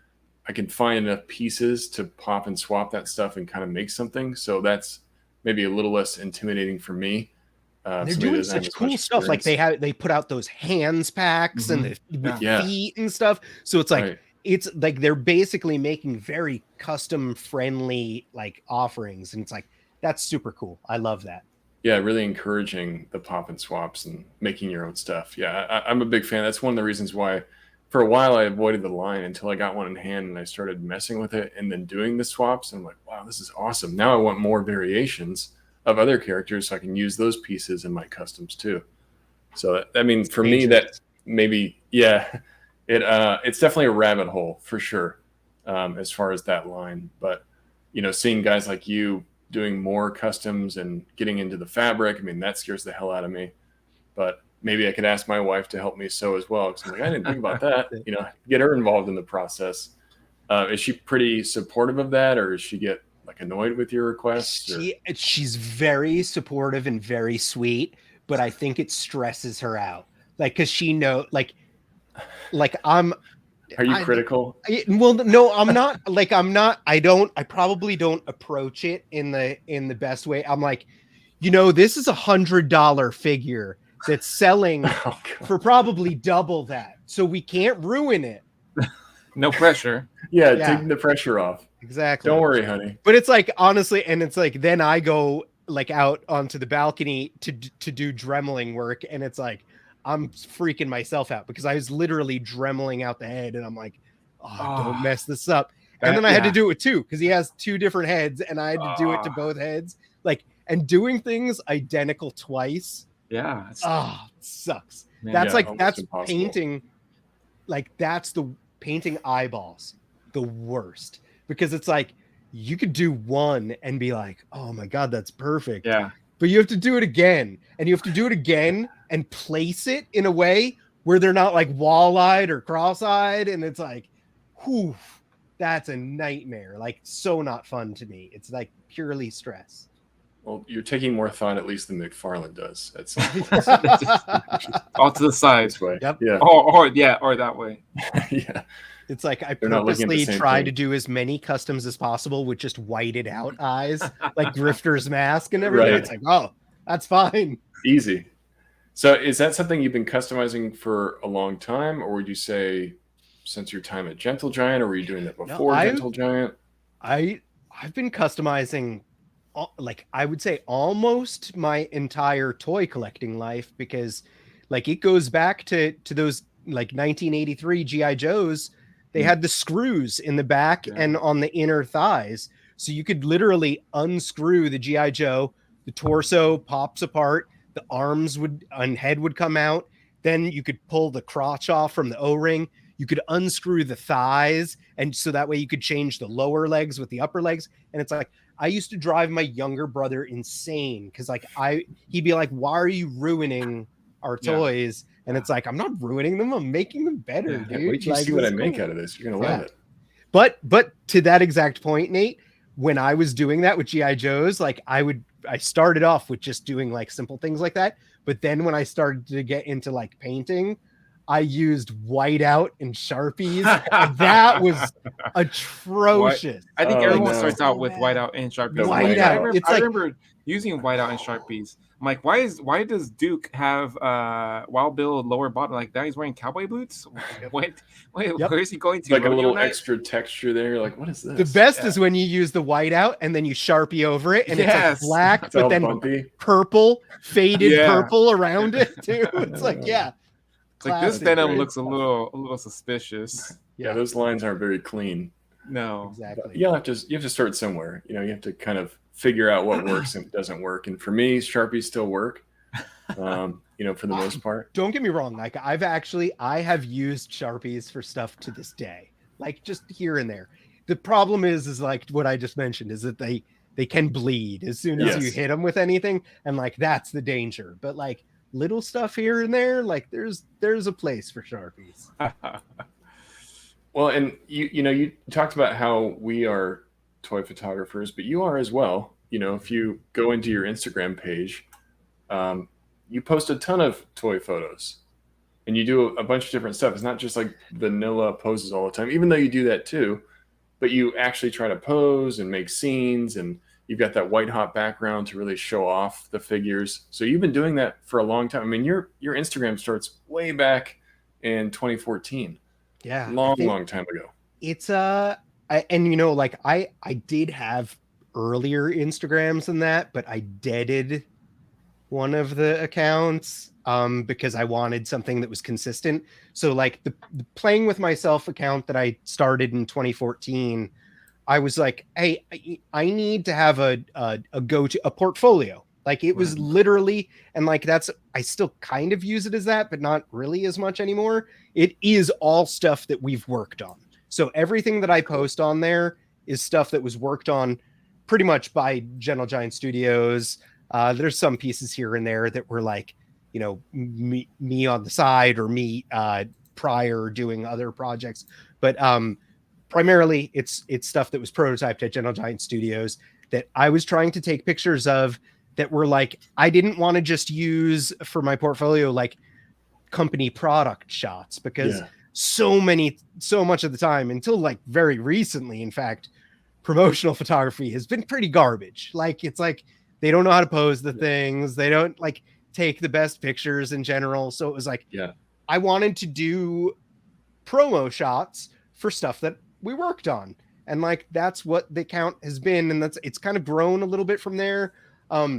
I can find enough pieces to pop and swap that stuff and kind of make something. So that's maybe a little less intimidating for me. They're doing such cool stuff. Like they put out those hands packs and the feet and stuff. So it's like, it's like they're basically making very custom friendly like offerings. And it's like, that's super cool. I love that. Yeah, really encouraging the pop and swaps and making your own stuff. Yeah, I'm a big fan. That's one of the reasons why for a while I avoided the line until I got one in hand and I started messing with it and then doing the swaps. And I'm like, wow, this is awesome. Now I want more variations of other characters so I can use those pieces in my customs too. So, I mean, for me, that maybe, it's definitely a rabbit hole for sure as far as that line. But, you know, seeing guys like you doing more customs and getting into the fabric, I mean, that scares the hell out of me. But maybe I could ask my wife to help me sew as well. Because I'm like, I didn't think about that. You know, get her involved in the process. Is she pretty supportive of that, or does she get like annoyed with your requests? She's very supportive and very sweet, but I think it stresses her out. Like, cause she know, like I'm. Are you critical? Well, no, I'm not. Like, I'm not. I probably don't approach it in the best way. I'm like, this is $100 figure that's selling for probably double that, so we can't ruin it. No pressure. Yeah, taking the pressure off. Exactly. Don't worry, honey. But it's like, honestly, and it's like, then I go like out onto the balcony to do dremeling work, and it's like, I'm freaking myself out because I was literally dremeling out the head, and I'm like, don't mess this up. And then I had to do it too, because he has two different heads, and I had to do it to both heads. Like, and doing things identical twice. Yeah. It sucks. Man, that's impossible. painting. Like, that's the painting eyeballs, the worst, because it's like, you could do one and be like, oh my God, that's perfect. Yeah. But you have to do it again, and you have to do it again and place it in a way where they're not like wall-eyed or cross-eyed. And it's like, whew, that's a nightmare. Like, so not fun to me. It's like purely stress. Well, you're taking more thought at least than McFarlane does. That's all to the side. this way. Yep. Yeah. Or that way. Yeah. It's like, I They're not looking at the purposely same try thing. to do as many customs as possible with just whited out eyes, like Grifter's mask and everything. Right. It's like, oh, that's fine. Easy. So is that something you've been customizing for a long time, or would you say since your time at Gentle Giant, or were you doing that before Gentle Giant? I've been customizing, like, I would say almost my entire toy collecting life, because like it goes back to those like 1983 GI Joes. They had the screws in the back and on the inner thighs, so you could literally unscrew the GI Joe. The torso pops apart, the arms and head would come out. Then you could pull the crotch off from the O-ring. You could unscrew the thighs, and so that way you could change the lower legs with the upper legs. And it's like, I used to drive my younger brother insane, because like he'd be like, why are you ruining our toys? And it's like, I'm not ruining them, I'm making them better, dude. Wait till you like, see what I make out of this. You're gonna love it. But to that exact point, Nate, when I was doing that with GI Joes, like I started off with just doing like simple things like that, but then when I started to get into like painting, I used whiteout and Sharpies, and that was atrocious. I think everyone starts out with whiteout and Sharpies. I remember using whiteout and Sharpies. I'm like, why does Duke have Wild Bill lower bottom like that? He's wearing cowboy boots. Wait, where is he going to? Like a little extra texture there. You're like, what is this? The best is when you use the whiteout and then you Sharpie over it, and it's like black, it's but then bumpy. Purple, faded purple around it too. It's like, it's like this denim looks a little suspicious. Yeah, those lines aren't very clean. No, exactly. But you have to start somewhere. You have to kind of figure out what works and doesn't work. And for me, Sharpies still work. For the most part. Don't get me wrong. Like I have used Sharpies for stuff to this day, like just here and there. The problem is like what I just mentioned, is that they can bleed as soon as you hit them with anything, and like that's the danger. But like little stuff here and there, like there's a place for Sharpies. Well, and you talked about how we are toy photographers, but you are as well. If you go into your Instagram page, you post a ton of toy photos, and you do a bunch of different stuff. It's not just like vanilla poses all the time, even though you do that too, but you actually try to pose and make scenes, and you've got that white hot background to really show off the figures. So you've been doing that for a long time. I mean, your Instagram starts way back in 2014. Yeah. Long time ago. It's I did have earlier Instagrams than that, but I deaded one of the accounts because I wanted something that was consistent. So like the Playing With Myself account that I started in 2014, I was like, hey, I need to have a go-to, a portfolio. Like it was literally, and like I still kind of use it as that, but not really as much anymore. It is all stuff that we've worked on. So everything that I post on there is stuff that was worked on pretty much by Gentle Giant Studios. There's some pieces here and there that were like, me on the side, or me prior doing other projects. But primarily it's stuff that was prototyped at Gentle Giant Studios that I was trying to take pictures of that were like, I didn't want to just use for my portfolio, like company product shots, because so much of the time, until like very recently, in fact, promotional photography has been pretty garbage. Like, it's like, they don't know how to pose the things. They don't like take the best pictures in general. So it was like, I wanted to do promo shots for stuff that we worked on. And like, that's what the account has been. And it's kind of grown a little bit from there. I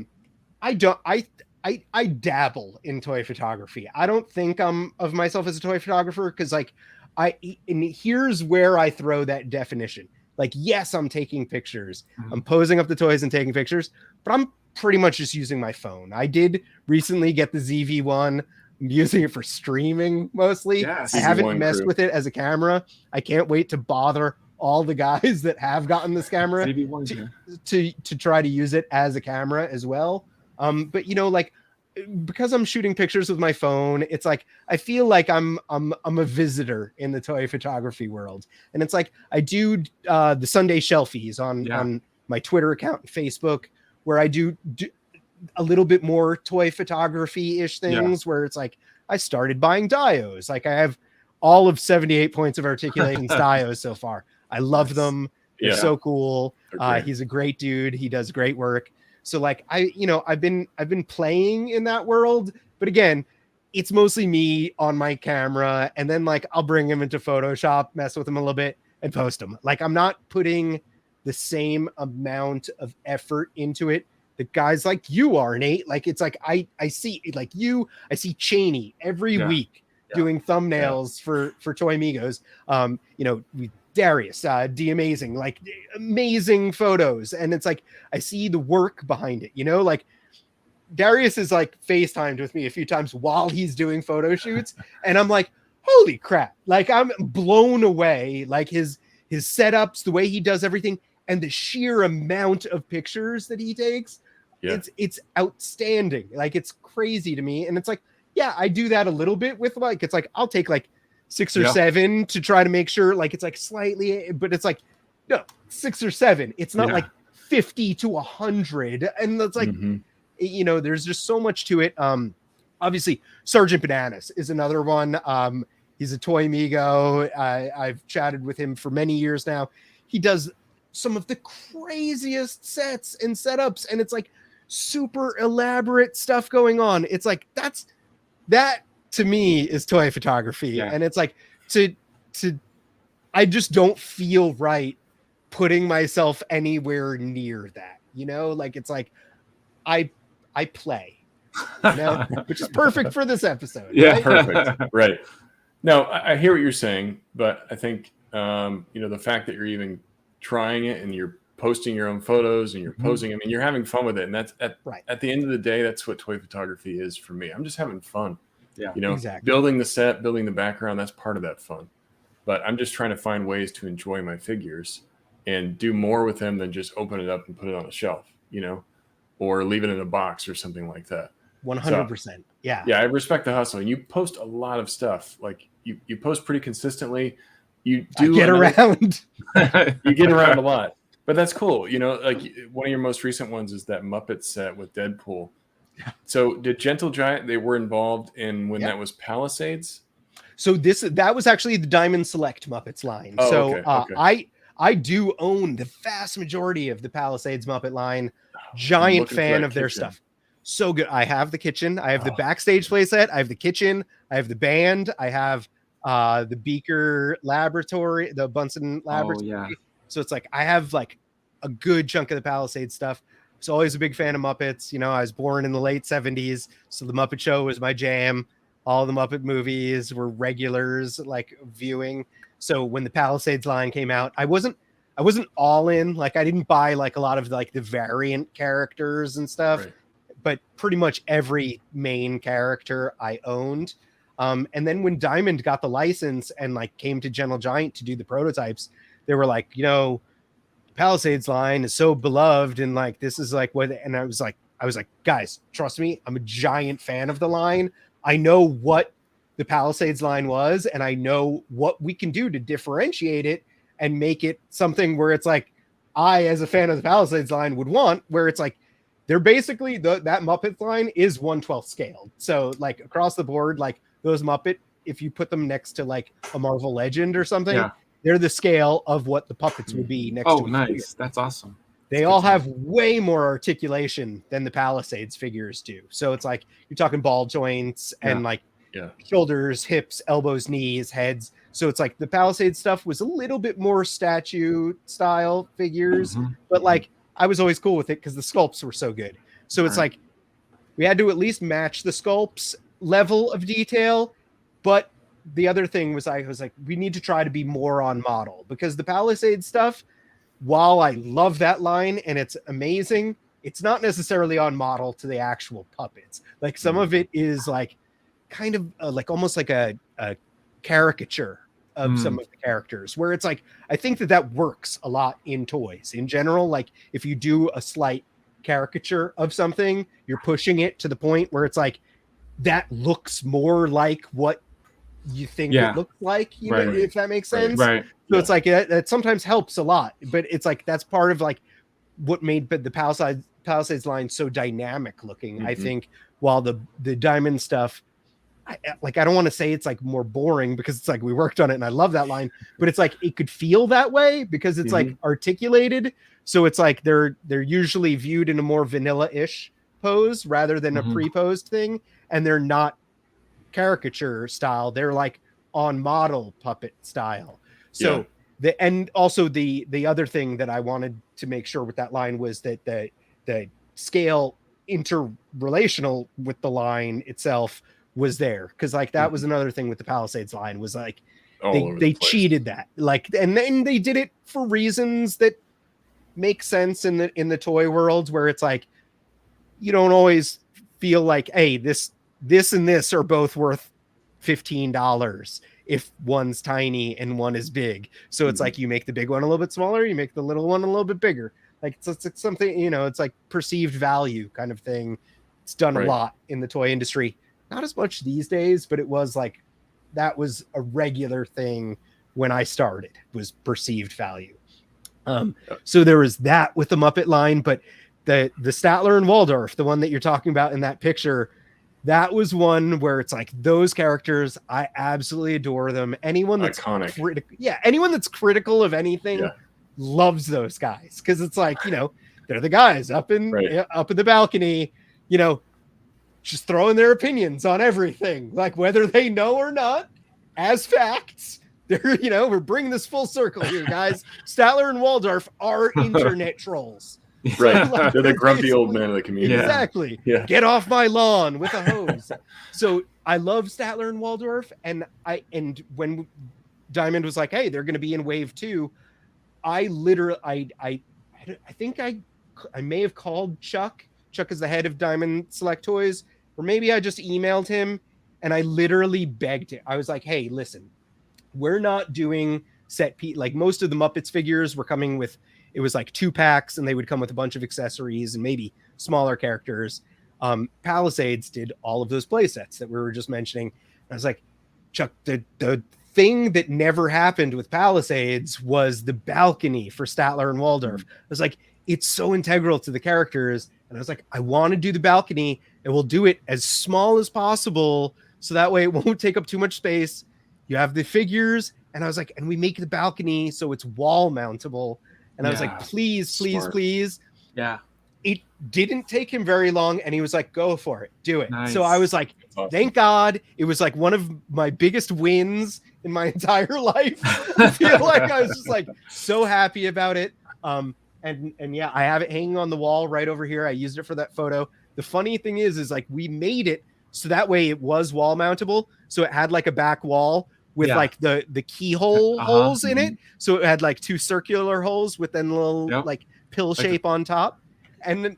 dabble in toy photography. I don't think I'm of myself as a toy photographer, because like and here's where I throw that definition. Like, yes, I'm taking pictures. I'm posing up the toys and taking pictures, but I'm pretty much just using my phone. I did recently get the ZV-1. I'm using it for streaming mostly. Yes. I haven't messed with it as a camera. I can't wait to bother all the guys that have gotten this camera to try to use it as a camera as well. But you know, like, because I'm shooting pictures with my phone, it's like I feel like I'm a visitor in the toy photography world. And it's like I do the Sunday shelfies on my Twitter account and Facebook, where I do a little bit more toy photography-ish things, where it's like I started buying dios. Like, I have all of 78 points of articulation dios so far. I love them. They're so cool. He's a great dude. He does great work. So like, I've been playing in that world, but again, it's mostly me on my camera, and then like I'll bring him into Photoshop, mess with him a little bit, and post them. Like, I'm not putting the same amount of effort into it that guys like you are, Nate. Like, it's like I see like I see Cheney every week doing thumbnails for Toy Migos. Darius, amazing, like amazing photos. And it's like, I see the work behind it, like Darius is like FaceTimed with me a few times while he's doing photo shoots. And I'm like, holy crap. Like, I'm blown away. Like his setups, the way he does everything, and the sheer amount of pictures that he takes. It's outstanding. Like, it's crazy to me. And it's like, I do that a little bit with like, it's like, I'll take like 6 or 7 to try to make sure like it's like slightly, but it's like, no, 6 or 7. It's not like 50 to 100. And it's like, there's just so much to it. Obviously Sergeant Bananas is another one. He's a Toy Migo. I've chatted with him for many years now. He does some of the craziest sets and setups, and it's like super elaborate stuff going on. It's like, that to me is toy photography. And it's like, I just don't feel right putting myself anywhere near that, like, it's like I play, which is perfect for this episode. Right? Perfect. Right. No, I hear what you're saying, but I think, the fact that you're even trying it and you're posting your own photos and you're posing, I mean, you're having fun with it. And that's at the end of the day, that's what toy photography is for me. I'm just having fun. Exactly. Building the set, building the background, that's part of that fun. But I'm just trying to find ways to enjoy my figures and do more with them than just open it up and put it on a shelf, or leave it in a box or something like that. 100%. So, yeah, I respect the hustle. And you post a lot of stuff. Like, you post pretty consistently. You do around. You get around a lot. But that's cool. Like, one of your most recent ones is that Muppet set with Deadpool. So did Gentle Giant, they were involved in when that was Palisades? So that was actually the Diamond Select Muppets line. Okay. I do own the vast majority of the Palisades Muppet line. Giant fan of their stuff. So good. I have the kitchen. I have the backstage playset. I have the kitchen. I have the band. I have the Beaker Laboratory, the Bunsen Laboratory. So it's like, I have like a good chunk of the Palisades stuff. I was always a big fan of Muppets. I was born in the late 70s. So the Muppet Show was my jam. All the Muppet movies were regulars, like, viewing. So when the Palisades line came out, I wasn't all in. Like, I didn't buy like a lot of like the variant characters and stuff, but pretty much every main character I owned. And then when Diamond got the license and like came to Gentle Giant to do the prototypes, they were like, Palisades line is so beloved, and like, this is like what, and I was like, guys, trust me, I'm a giant fan of the line. I know what the Palisades line was, and I know what we can do to differentiate it and make it something where it's like I, as a fan of the Palisades line, would want, where it's like they're basically that Muppet line is 1/12 scaled. So like across the board, like those Muppet, if you put them next to like a Marvel Legend or something, they're the scale of what the puppets would be next to. Oh, nice. That's awesome. They all have way more articulation than the Palisades figures do. So it's like you're talking ball joints and like shoulders, hips, elbows, knees, heads. So it's like the Palisades stuff was a little bit more statue style figures, but like I was always cool with it because the sculpts were so good. So it's like we had to at least match the sculpts level of detail. But the other thing was I was like, we need to try to be more on model, because the Palisades stuff, while I love that line and it's amazing, it's not necessarily on model to the actual puppets. Like some of it is like kind of like almost like a caricature of some of the characters, where it's like, I think that works a lot in toys in general. Like if you do a slight caricature of something, you're pushing it to the point where it's like, that looks more like what you think it looks like, you know, if that makes sense. So it's like that sometimes helps a lot, but it's like that's part of like what made the Palisades line so dynamic looking. I think while the Diamond stuff, I don't want to say it's like more boring, because it's like we worked on it and I love that line, but it's like it could feel that way because it's like articulated. So it's like they're usually viewed in a more vanilla-ish pose rather than a pre-posed thing, and they're not caricature style, they're like on model puppet style. So and also the other thing that I wanted to make sure with that line was that the scale interrelational with the line itself was there, because like that was another thing with the Palisades line, was like they cheated that, like, and then they did it for reasons that make sense in the toy world, where it's like you don't always feel like, hey, this and this are both worth $15 if one's tiny and one is big. So it's like you make the big one a little bit smaller, you make the little one a little bit bigger. Like it's something, you know, it's like perceived value kind of thing. It's done a lot in the toy industry. Not as much these days, but it was like that was a regular thing when I started, was perceived value. So there was that with the Muppet line, but the Statler and Waldorf, the one that you're talking about in that picture, that was one where it's like those characters, I absolutely adore them. Anyone that's iconic, anyone that's critical of anything loves those guys, because it's like, you know, they're the guys up in the balcony, you know, just throwing their opinions on everything, like whether they know or not, as facts. They're, you know, we're bringing this full circle here, guys. Statler and Waldorf are internet trolls. Right. Like, they're the grumpy old men of the community. Exactly. Yeah. Get off my lawn with a hose. So I love Statler and Waldorf. And when Diamond was like, hey, they're going to be in wave 2, I literally, I think I may have called Chuck. Chuck is the head of Diamond Select Toys, or maybe I just emailed him, and I literally begged it. I was like, hey, listen, we're not doing like most of the Muppets figures were coming with, it was like 2 packs, and they would come with a bunch of accessories and maybe smaller characters. Palisades did all of those play sets that we were just mentioning. I was like, Chuck, the thing that never happened with Palisades was the balcony for Statler and Waldorf. I was like, it's so integral to the characters. And I was like, I want to do the balcony, and we'll do it as small as possible, so that way it won't take up too much space. You have the figures, and I was like, and we make the balcony so it's wall mountable. And I was like, please, please, please. Yeah. It didn't take him very long, and he was like, go for it, do it. Nice. So I was like, thank God. It was like one of my biggest wins in my entire life. I feel like I was just like so happy about it. And yeah, I have it hanging on the wall right over here. I used it for that photo. The funny thing is like we made it so that way it was wall mountable. So it had like a back wall with like the keyhole holes in it. So it had like 2 circular holes with then a little like pill shape on top. And then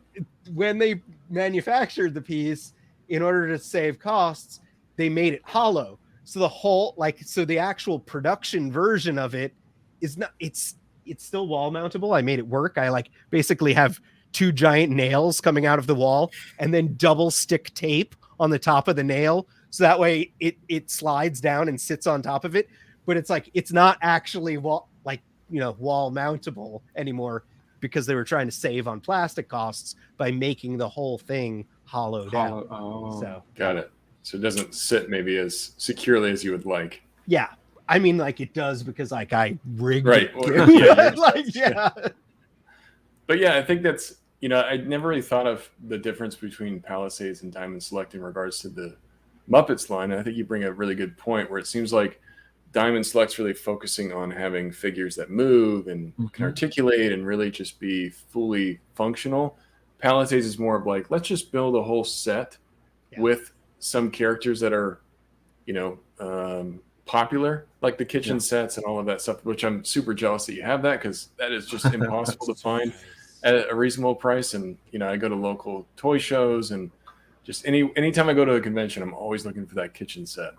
when they manufactured the piece, in order to save costs, they made it hollow. So the whole, like, so the actual production version of it is not, it's still wall mountable. I made it work. I like basically have 2 giant nails coming out of the wall and then double stick tape on the top of the nail. So that way it slides down and sits on top of it. But it's like, it's not actually like wall mountable anymore because they were trying to save on plastic costs by making the whole thing hollowed out. Oh, So got it. So it doesn't sit maybe as securely as you would like. yeah, I mean, like it does because like I rigged Right. it. Well, Dude. yeah, Like, yeah. But yeah, I think that's, I never really thought of the difference between Palisades and Diamond Select in regards to the Muppets line. And I think you bring a really good point where it seems like Diamond Select's really focusing on having figures that move and can articulate and really just be fully functional. Palisades is more of like, let's just build a whole set with some characters that are, popular, like the kitchen sets and all of that stuff, which I'm super jealous that you have that, because that is just impossible to find at a reasonable price. And I go to local toy shows, and just anytime I go to a convention, I'm always looking for that kitchen set.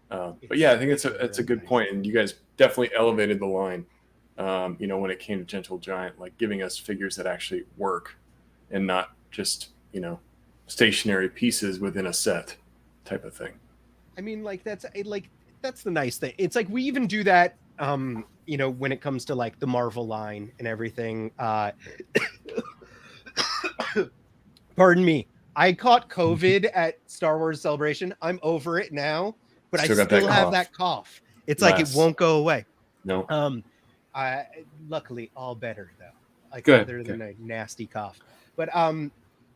But yeah, I think it's a good point, and you guys definitely elevated the line. When it came to Gentle Giant, like giving us figures that actually work, and not just stationary pieces within a set type of thing. I mean, like that's the nice thing. It's like we even do that when it comes to like the Marvel line and everything. Pardon me. I caught COVID at Star Wars Celebration. I'm over it now, but I still have that cough. It's like it won't go away. No. Luckily all better though. Like Good. other than a nasty cough. But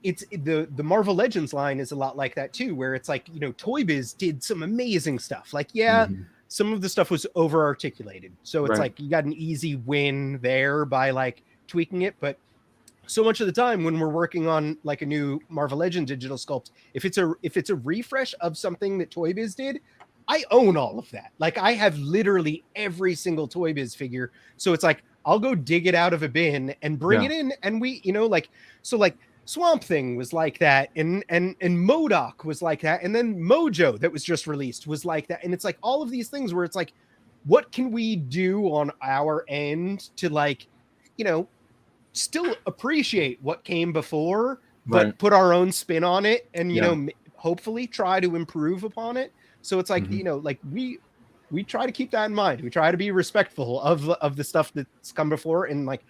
it's the Marvel Legends line is a lot like that too, where it's like, Toy Biz did some amazing stuff. Like, some of the stuff was over articulated. So it's like you got an easy win there by like tweaking it. But so much of the time when we're working on like a new Marvel Legends digital sculpt, if it's a refresh of something that Toy Biz did, I own all of that. Like I have literally every single Toy Biz figure. So it's like, I'll go dig it out of a bin and bring it in. And we, like Swamp Thing was like that. And MODOK was like that. And then Mojo that was just released was like that. And it's like all of these things where it's like, what can we do on our end to like, still appreciate what came before, but put our own spin on it and, hopefully try to improve upon it. So it's like, like we try to keep that in mind. We try to be respectful of the stuff that's come before. And like,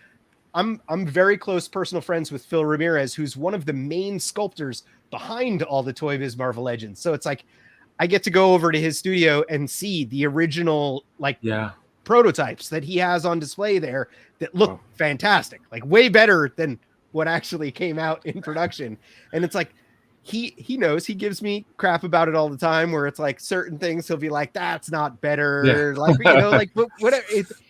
I'm very close personal friends with Phil Ramirez, who's one of the main sculptors behind all the Toy Biz Marvel Legends. So it's like, I get to go over to his studio and see the original, prototypes that he has on display there that look fantastic, like way better than what actually came out in production. And it's like, he knows, he gives me crap about it all the time, where it's like certain things he'll be like, that's not better. Like, but whatever.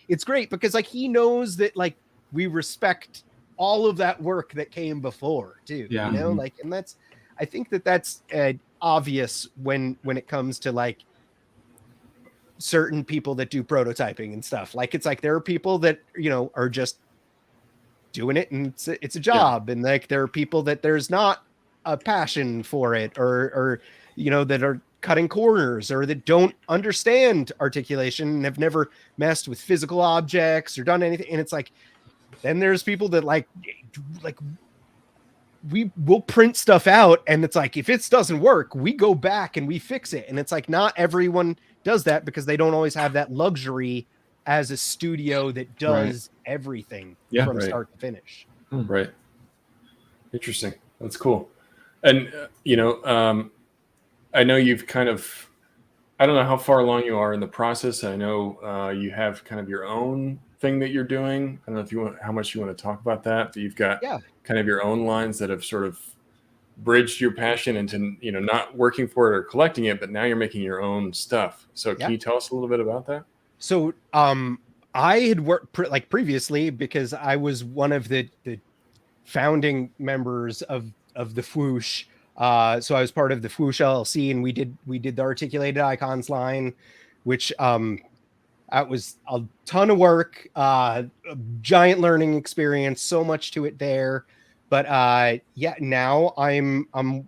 It's great because like, he knows that like we respect all of that work that came before too, like, and that's, I think that's obvious when it comes to like certain people that do prototyping and stuff. Like, it's like, there are people that, are just doing it and it's a job. And like, there are people that there's not a passion for it or that are cutting corners or that don't understand articulation and have never messed with physical objects or done anything. And it's like, then there's people that like we will print stuff out and it's like, if it doesn't work, we go back and we fix it. And it's like, not everyone does that because they don't always have that luxury as a studio that does everything from start to finish. Right. Interesting. That's cool. And, I know you've kind of, I don't know how far along you are in the process. I know you have kind of your own thing that you're doing. I don't know how much you want to talk about that, but you've got kind of your own lines that have sort of bridged your passion into, not working for it or collecting it, but now you're making your own stuff. So can you tell us a little bit about that? So, I had worked previously because I was one of the founding members of the Fwoosh. So I was part of the Fwoosh LLC, and we did the articulated icons line, which that was a ton of work, a giant learning experience, so much to it there. But now I'm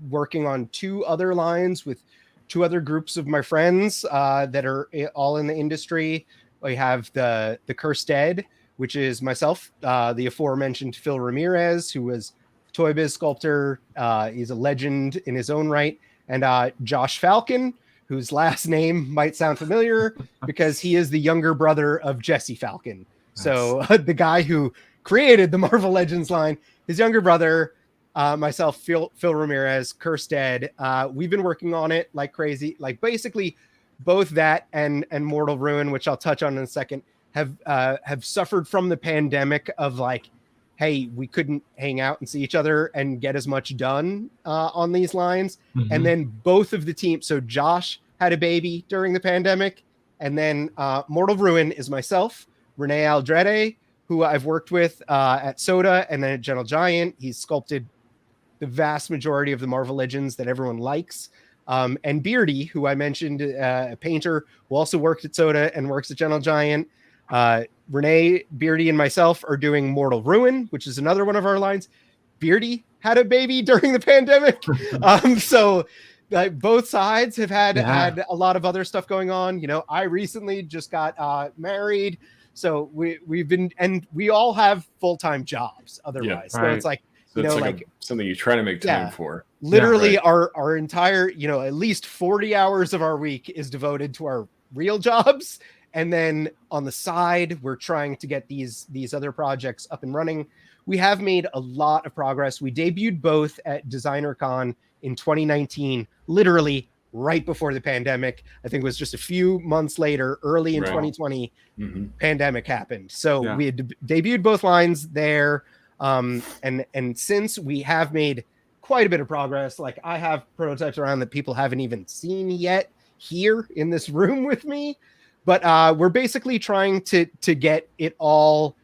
working on 2 other lines with 2 other groups of my friends that are all in the industry. We have the Cursed Dead, which is myself, the aforementioned Phil Ramirez, who was Toy Biz sculptor. He's a legend in his own right. And Josh Falcon, whose last name might sound familiar because he is the younger brother of Jesse Falcon, So the guy who created the Marvel Legends line, his younger brother, myself, Phil Ramirez, Cursed Dead, we've been working on it like crazy. Like basically both that and Mortal Ruin, which I'll touch on in a second, have suffered from the pandemic of like, hey, we couldn't hang out and see each other and get as much done on these lines. And then both of the teams, so Josh had a baby during the pandemic, and then Mortal Ruin is myself, Renee Aldrete, who I've worked with at Soda and then at Gentle Giant. He's sculpted the vast majority of the Marvel Legends that everyone likes. And Beardy, who I mentioned, a painter who also worked at Soda and works at Gentle Giant. Renee, Beardy, and myself are doing Mortal Ruin, which is another one of our lines. Beardy had a baby during the pandemic. So both sides have had a lot of other stuff going on. You know, I recently just got married. So we've been, and we all have full-time jobs otherwise. So it's like, so you know, like something you try to make time for. Literally our entire, you know, at least 40 hours of our week is devoted to our real jobs. And then on the side, we're trying to get these other projects up and running. We have made a lot of progress. We debuted both at DesignerCon in 2019, literally right before the pandemic. I think it was just a few months later, early in 2020, pandemic happened. So we had debuted both lines there. And since we have made quite a bit of progress, like I have prototypes around that people haven't even seen yet here in this room with me. But we're basically trying to get it all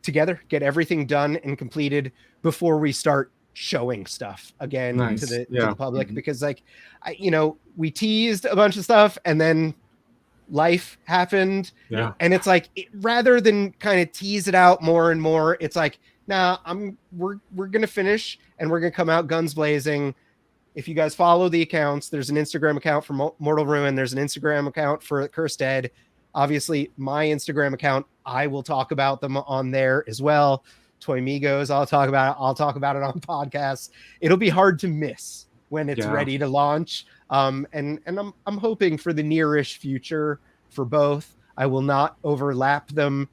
together, get everything done and completed before we start showing stuff again to the public. Because like, we teased a bunch of stuff and then life happened. And it's like, rather than kind of tease it out more and more, it's like, nah, we're going to finish and we're going to come out guns blazing. If you guys follow the accounts, there's an Instagram account for Mortal Ruin. There's an Instagram account for Cursed Dead. Obviously, my Instagram account, I will talk about them on there as well. Toy Migos, I'll talk about it on podcasts. It'll be hard to miss when it's ready to launch. And I'm hoping for the nearish future for both. I will not overlap them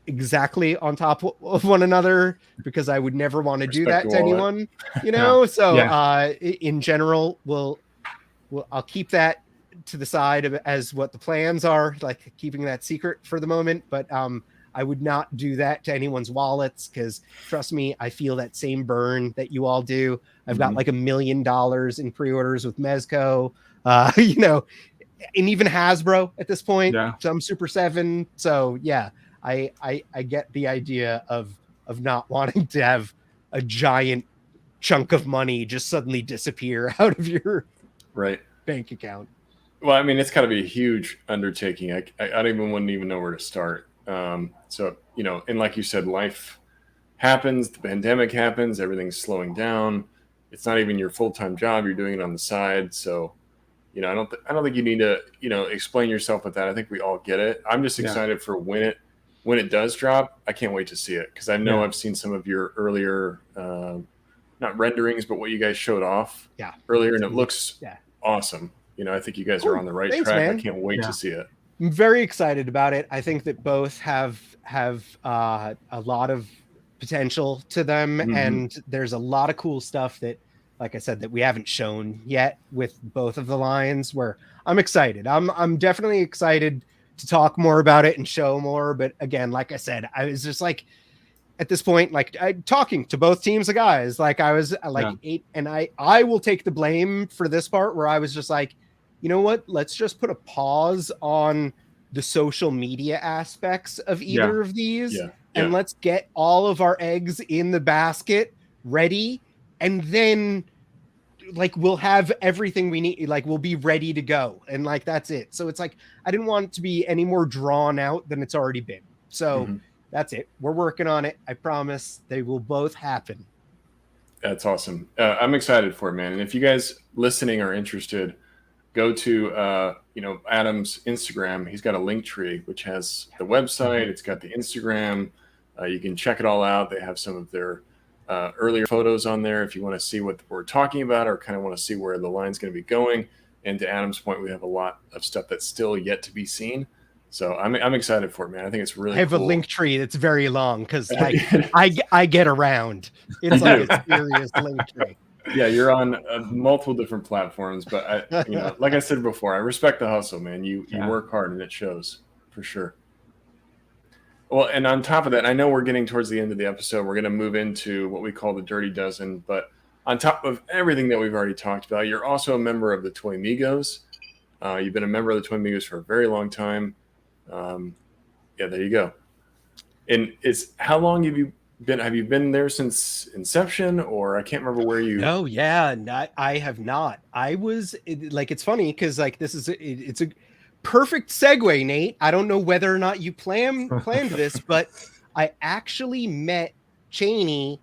exactly on top of one another because I would never want to do that to anyone, you know? So in general, I'll keep that to the side as what the plans are, like keeping that secret for the moment. But I would not do that to anyone's wallets because trust me, I feel that same burn that you all do. I've got like $1 million in pre-orders with Mezco, and even Hasbro at this point, some Super 7. So yeah, I get the idea of not wanting to have a giant chunk of money just suddenly disappear out of your bank account. Well, I mean, it's got to be a huge undertaking. I wouldn't even know where to start. So, and like you said, life happens, the pandemic happens, everything's slowing down. It's not even your full-time job. You're doing it on the side. So, I don't think you need to, explain yourself with that. I think we all get it. I'm just excited for when it does drop. I can't wait to see it because I know I've seen some of your earlier, not renderings, but what you guys showed off earlier, and it looks awesome. I think you guys are on the right track. Man. I can't wait to see it. I'm very excited about it. I think that both have a lot of potential to them, and there's a lot of cool stuff that, like I said, that we haven't shown yet with both of the lines. Where I'm excited. I'm definitely excited to talk more about it and show more. But again, like I said, I was just like, at this point, like talking to both teams of guys, like I was like 8, and I will take the blame for this part where I was just like, you know what? Let's just put a pause on the social media aspects of either of these, and let's get all of our eggs in the basket ready, and then like we'll have everything we need. Like we'll be ready to go, and like that's it. So it's like I didn't want it to be any more drawn out than it's already been. So that's it. We're working on it. I promise they will both happen. That's awesome. I'm excited for it, man. And if you guys listening are interested, go to Adam's Instagram. He's got a link tree which has the website. It's got the Instagram. You can check it all out. They have some of their earlier photos on there if you want to see what we're talking about or kind of want to see where the line's going to be going. And to Adam's point, we have a lot of stuff that's still yet to be seen. So I'm excited for it, man. I think it's really I have cool. a link tree that's very long because like I get around. It's like a serious link tree. Yeah, you're on multiple different platforms, but like I said before, I respect the hustle, man. You work hard and it shows for sure. Well, and on top of that, I know we're getting towards the end of the episode. We're going to move into what we call the Dirty Dozen. But on top of everything that we've already talked about, you're also a member of the Toy Migos. You've been a member of the Toy Migos for a very long time. Yeah, there you go. And how long have you been? Have you been there since inception, or I can't remember where you? No, yeah, I have not. It's funny because like it's a perfect segue, Nate. I don't know whether or not you planned this, but I actually met Cheney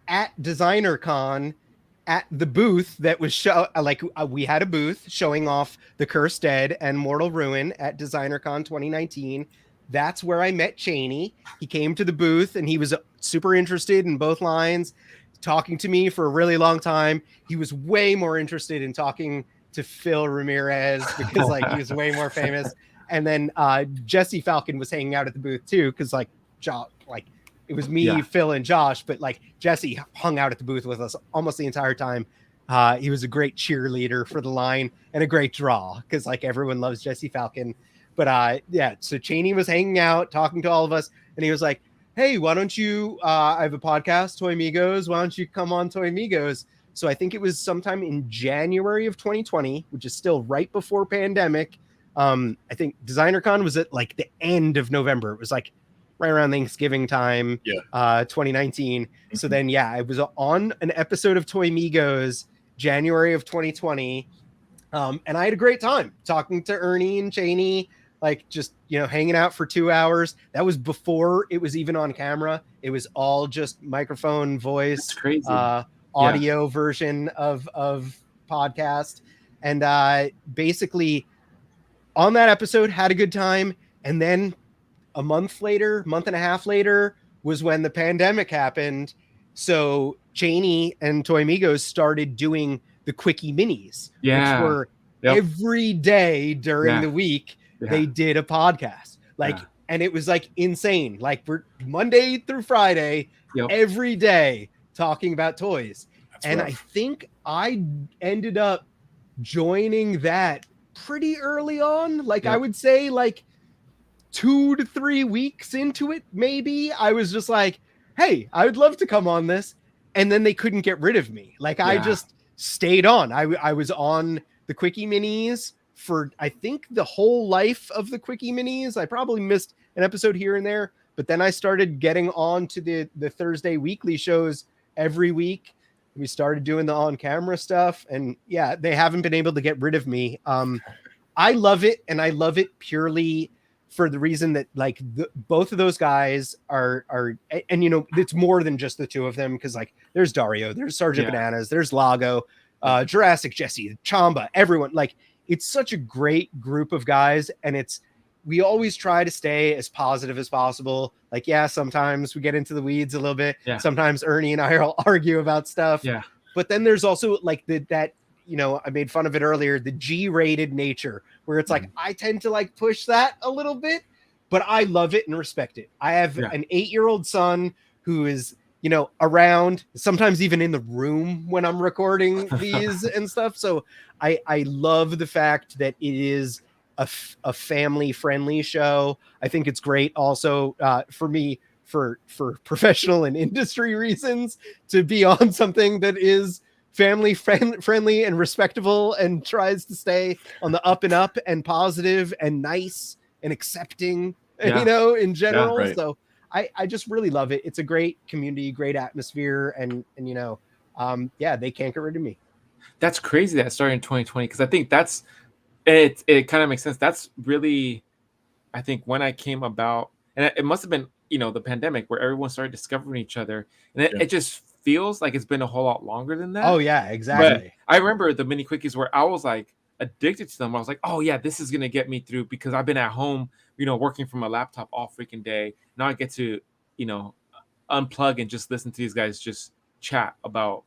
at DesignerCon at the booth that was we had a booth showing off The Cursed Dead and Mortal Ruin at DesignerCon 2019. That's where I met Cheney. He came to the booth and he was super interested in both lines, talking to me for a really long time. He was way more interested in talking to Phil Ramirez because like he was way more famous. And then Jesse Falcon was hanging out at the booth too because it was me, Phil, and Josh, but like Jesse hung out at the booth with us almost the entire time. He was a great cheerleader for the line and a great draw because like everyone loves Jesse Falcon. But so Cheney was hanging out, talking to all of us, and he was like, hey, why don't you, I have a podcast, Toy Migos, why don't you come on Toy Migos? So I think it was sometime in January of 2020, which is still right before pandemic. I think DesignerCon was at like the end of November. It was like right around Thanksgiving time, 2019. Mm-hmm. So then, I was on an episode of Toy Migos, January of 2020. And I had a great time talking to Ernie and Cheney, like just, hanging out for 2 hours. That was before it was even on camera. It was all just microphone, voice, That's crazy. Audio version of podcast. And basically on that episode, had a good time. And then a month and a half later was when the pandemic happened. So Cheney and Toy Migos started doing the quickie minis, which were every day during the week. They did a podcast and it was like insane. Like we're Monday through Friday, every day talking about toys. That's rough. I think I ended up joining that pretty early on. I would say like 2 to 3 weeks into it, maybe. I was just like, hey, I would love to come on this. And then they couldn't get rid of me. I just stayed on. I was on the Quickie Minis for, I think, the whole life of the Quickie Minis. I probably missed an episode here and there. But then I started getting on to the Thursday weekly shows every week. We started doing the on-camera stuff. And they haven't been able to get rid of me. I love it. And I love it purely for the reason that like both of those guys are, and it's more than just the two of them. Because like there's Dario, there's Sergeant Bananas, there's Lago, Jurassic Jesse, Chamba, everyone. Like it's such a great group of guys. And we always try to stay as positive as possible. Like, sometimes we get into the weeds a little bit. Yeah. Sometimes Ernie and I will argue about stuff. Yeah. But then there's also like that, I made fun of it earlier, the G-rated nature where it's like, I tend to like push that a little bit, but I love it and respect it. I have an 8-year-old son who is, around, sometimes even in the room when I'm recording these and stuff. So I love the fact that it is a family friendly show. I think it's great also for me, for professional and industry reasons, to be on something that is family friendly and respectable and tries to stay on the up and up and positive and nice and accepting, in general. Yeah, right. So I just really love it. It's a great community, great atmosphere. And they can't get rid of me. That's crazy that started in 2020. Cause I think it kind of makes sense. That's really, I think when I came about, and it must've been, the pandemic where everyone started discovering each other, and it just feels like it's been a whole lot longer than that. Oh yeah, exactly. But I remember the mini quickies where I was like addicted to them. I was like, oh yeah, this is gonna get me through because I've been at home, working from a laptop all freaking day. Now I get to, unplug and just listen to these guys just chat about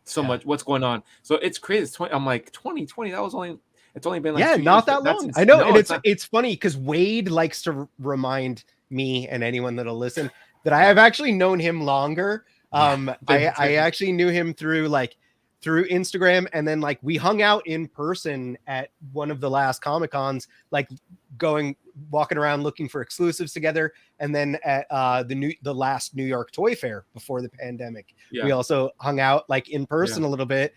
so much what's going on. So it's crazy. I'm like 2020. That was only It's only been like Yeah, 2 not years. that That's long. ins- I know, no, and not. it's funny because Wade likes to remind me and anyone that'll listen that I have actually known him longer. I actually knew him through Instagram, and then like we hung out in person at one of the last Comic Cons, like walking around looking for exclusives together, and then at the last New York Toy Fair before the pandemic, Yeah. we also hung out like in person a little bit.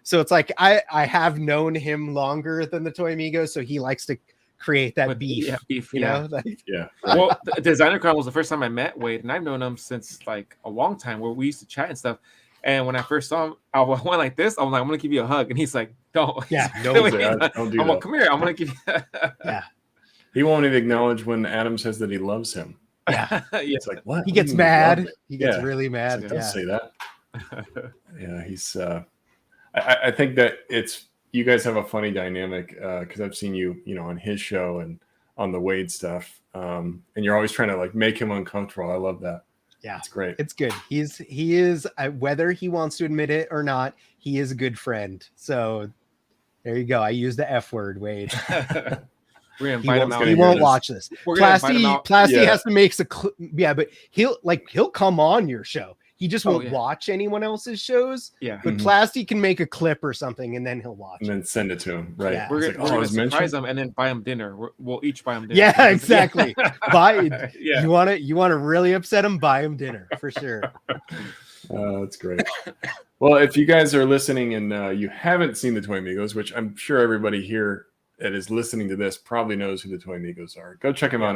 So it's like I have known him longer than the Toy Migos, so he likes to create that beef. Yeah, beef. You know? Like, Yeah. Right. Well, the DesignerCon was the first time I met Wade, and I've known him since like a long time, where we used to chat and stuff. And when I first saw him, I went like this. I'm like, I'm gonna give you a hug, and he's like, "Don't." Yeah, He's no, like, don't do I'm that. like, "Come here. I'm gonna give you." yeah. He won't even acknowledge when Adam says that he loves him. Yeah. It's like, what? He What gets do you mean you love mad. me? He gets Yeah. really mad. Don't Yeah. say that. Yeah, he's. I think that you guys have a funny dynamic because I've seen you, on his show and on the Wade stuff, and you're always trying to like make him uncomfortable. I love that. Yeah, It's great. It's good. He is whether he wants to admit it or not, he is a good friend. So there you go. I use the F word, Wade. We're gonna He invite him won't, out. he hear won't this. watch this. We're gonna invite him out. Plasty Yeah. has to make but he'll come on your show. He just Oh, won't yeah. watch anyone else's shows. Yeah, But Mhm. Plasty can make a clip or something, and then he'll watch And it. then send it to him. Right. Yeah. we're It's gonna, like, we're I gonna was surprise mentioned. him and then buy him dinner. We'll each buy him dinner. Yeah, exactly. Buy. Yeah. You want to really upset him? Buy him dinner for sure. That's great. Well, if you guys are listening and you haven't seen the Toy Migos, which I'm sure everybody here that is listening to this probably knows who the Toy Migos are, go check them out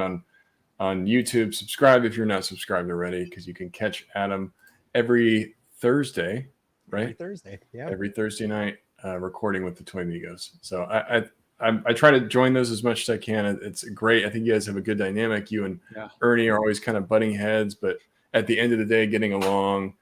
on YouTube. Subscribe if you're not subscribed already, because you can catch Adam every Thursday, right? Every Thursday. Yeah. Every Thursday night, recording with the Toy Migos. So I try to join those as much as I can. It's great. I think you guys have a good dynamic. You and Ernie are always kind of butting heads, but at the end of the day, getting along.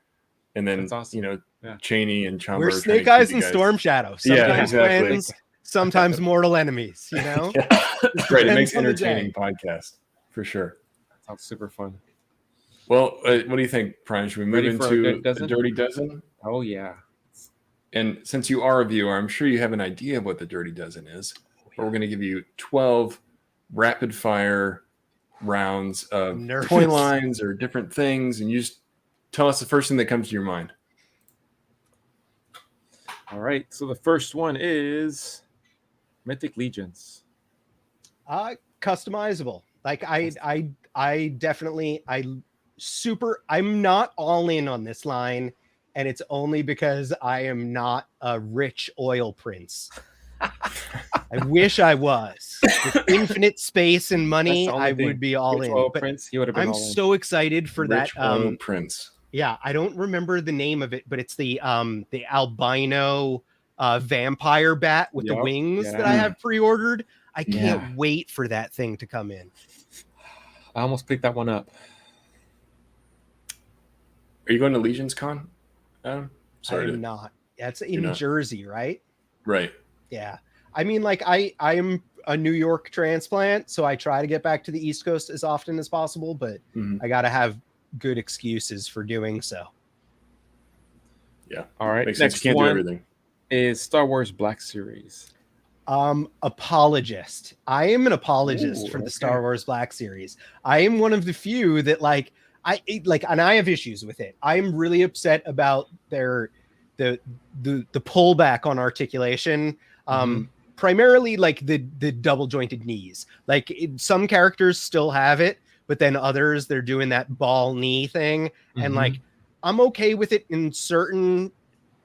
And then, That's awesome. Cheney and Chumber. We're are trying to Snake keep Eyes you and guys- Storm Shadow. Yeah, Sometimes exactly. friends, sometimes mortal enemies, you know? Yeah. It's great. It makes Depends on the entertaining podcast for sure. Sounds super fun. Well, what do you think, Prime? Should we move Ready for a into good a dozen? Dirty Dozen? Oh yeah. And since you are a viewer, I'm sure you have an idea of what the Dirty Dozen is. But we're going to give you 12 rapid fire rounds of Nervous. toy lines or different things, and you just tell us the first thing that comes to your mind. All right. So the first one is Mythic Legions. Customizable. Like I definitely I'm not all in on this line, and it's only because I am not a rich oil prince. I wish I was. With infinite space and money, That's the only I thing. would be all Rich in. Oil But Prince, he would have been I'm all in. so excited for Rich that. Oil Prince. Yeah, I don't remember the name of it, but it's the albino vampire bat with the Yup, wings that yeah. I have pre-ordered. I can't Yeah. wait for that thing to come in. I almost picked that one up. Are you going to Legions Con, Adam? Sorry. I'm not. That's You're in not. Jersey, right? Right. Yeah. I mean, like I am a New York transplant, so I try to get back to the East Coast as often as possible, but Mhm. I got to have good excuses for doing so. Yeah. All right. Makes sense. Next You can't do one everything. is Star Wars Black Series. Apologist. I am an apologist Ooh, for the okay. Star Wars Black Series. I am one of the few that and I have issues with it. I am really upset about the pullback on articulation. Primarily like the double jointed knees. Like some characters still have it, but then others they're doing that ball knee thing, and like I'm okay with it in certain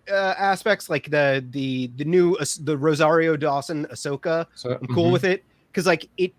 aspects, like the new the Rosario Dawson Ahsoka. So I'm cool with it because like it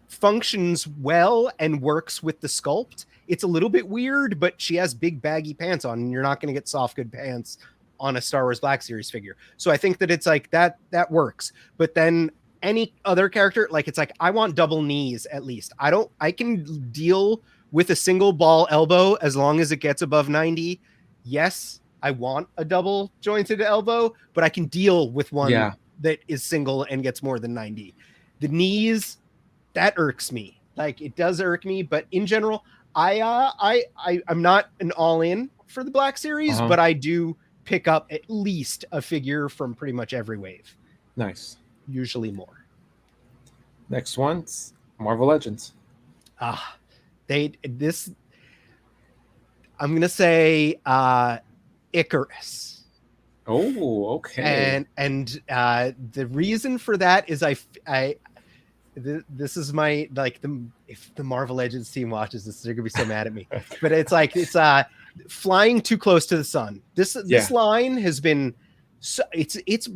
functions well and works with the sculpt. It's a little bit weird, but she has big baggy pants on, and you're not going to get soft good pants on a Star Wars Black Series figure. So I think that it's like that works. But then any other character, like it's like I want double knees at least. I can deal with a single ball elbow as long as it gets above 90. Yes, I want a double jointed elbow, but I can deal with one that is single and gets more than 90. The knees, that irks me. Like it does irk me, but in general, I'm not an all-in for the Black Series, but I do pick up at least a figure from pretty much every wave. Nice. usually more. Next one's Marvel Legends. This I'm gonna say Icarus. Oh, okay. And the reason for that is this is my if the Marvel Legends team watches this, they're gonna be so mad at me. But it's flying too close to the sun. This line has been it's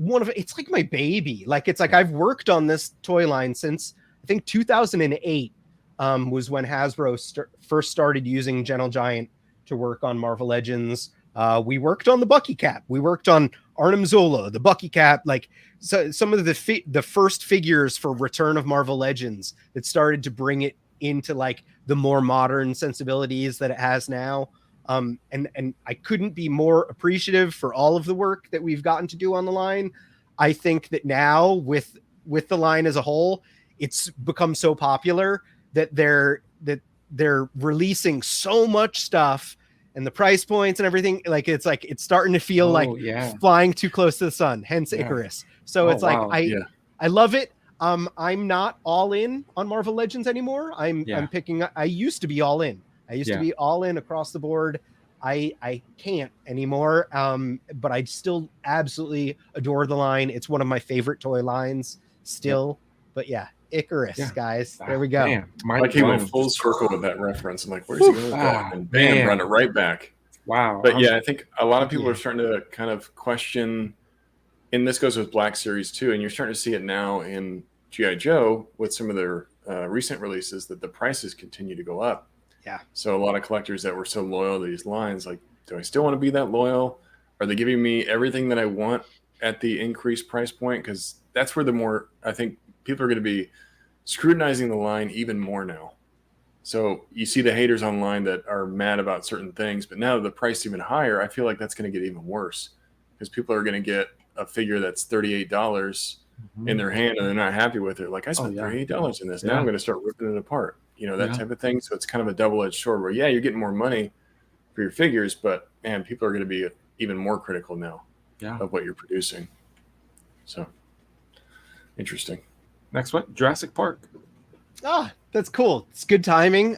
like my baby. Like it's like I've worked on this toy line since I think 2008 was when Hasbro first started using Gentle Giant to work on Marvel Legends. We worked on the Bucky Cap. We worked on Arnim Zola, the Bucky Cap, so some of the first figures for Return of Marvel Legends that started to bring it into the more modern sensibilities that it has now. And I couldn't be more appreciative for all of the work that we've gotten to do on the line. I think that now with the line as a whole, it's become so popular that they're releasing so much stuff, and the price points and everything, it's starting to feel flying too close to the sun, hence Icarus. So I love it. I'm not all in on Marvel Legends anymore. I'm picking up. I used to be all in. To be all in across the board. I can't anymore. But I still absolutely adore the line. It's one of my favorite toy lines still. But Icarus, guys. There we go. Damn, like he went full circle with that reference. I'm like, where's he going with that? And bam, run it right back. Wow. But I think a lot of people are starting to kind of question, and this goes with Black Series too, and you're starting to see it now in G.I. Joe with some of their recent releases, that the prices continue to go up. Yeah. So a lot of collectors that were so loyal to these lines, like, do I still want to be that loyal? Are they giving me everything that I want at the increased price point? Because that's where the more, I think, people are going to be scrutinizing the line even more now. So you see the haters online that are mad about certain things, but now that the price is even higher, I feel like that's going to get even worse, because people are going to get a figure that's $38 in their hand and they're not happy with it. Like, I spent $38 in this. Now I'm going to start ripping it apart. That type of thing. So it's kind of a double-edged sword where, you're getting more money for your figures, but man, people are going to be even more critical now of what you're producing. So interesting. Next one, Jurassic Park. That's cool. It's good timing.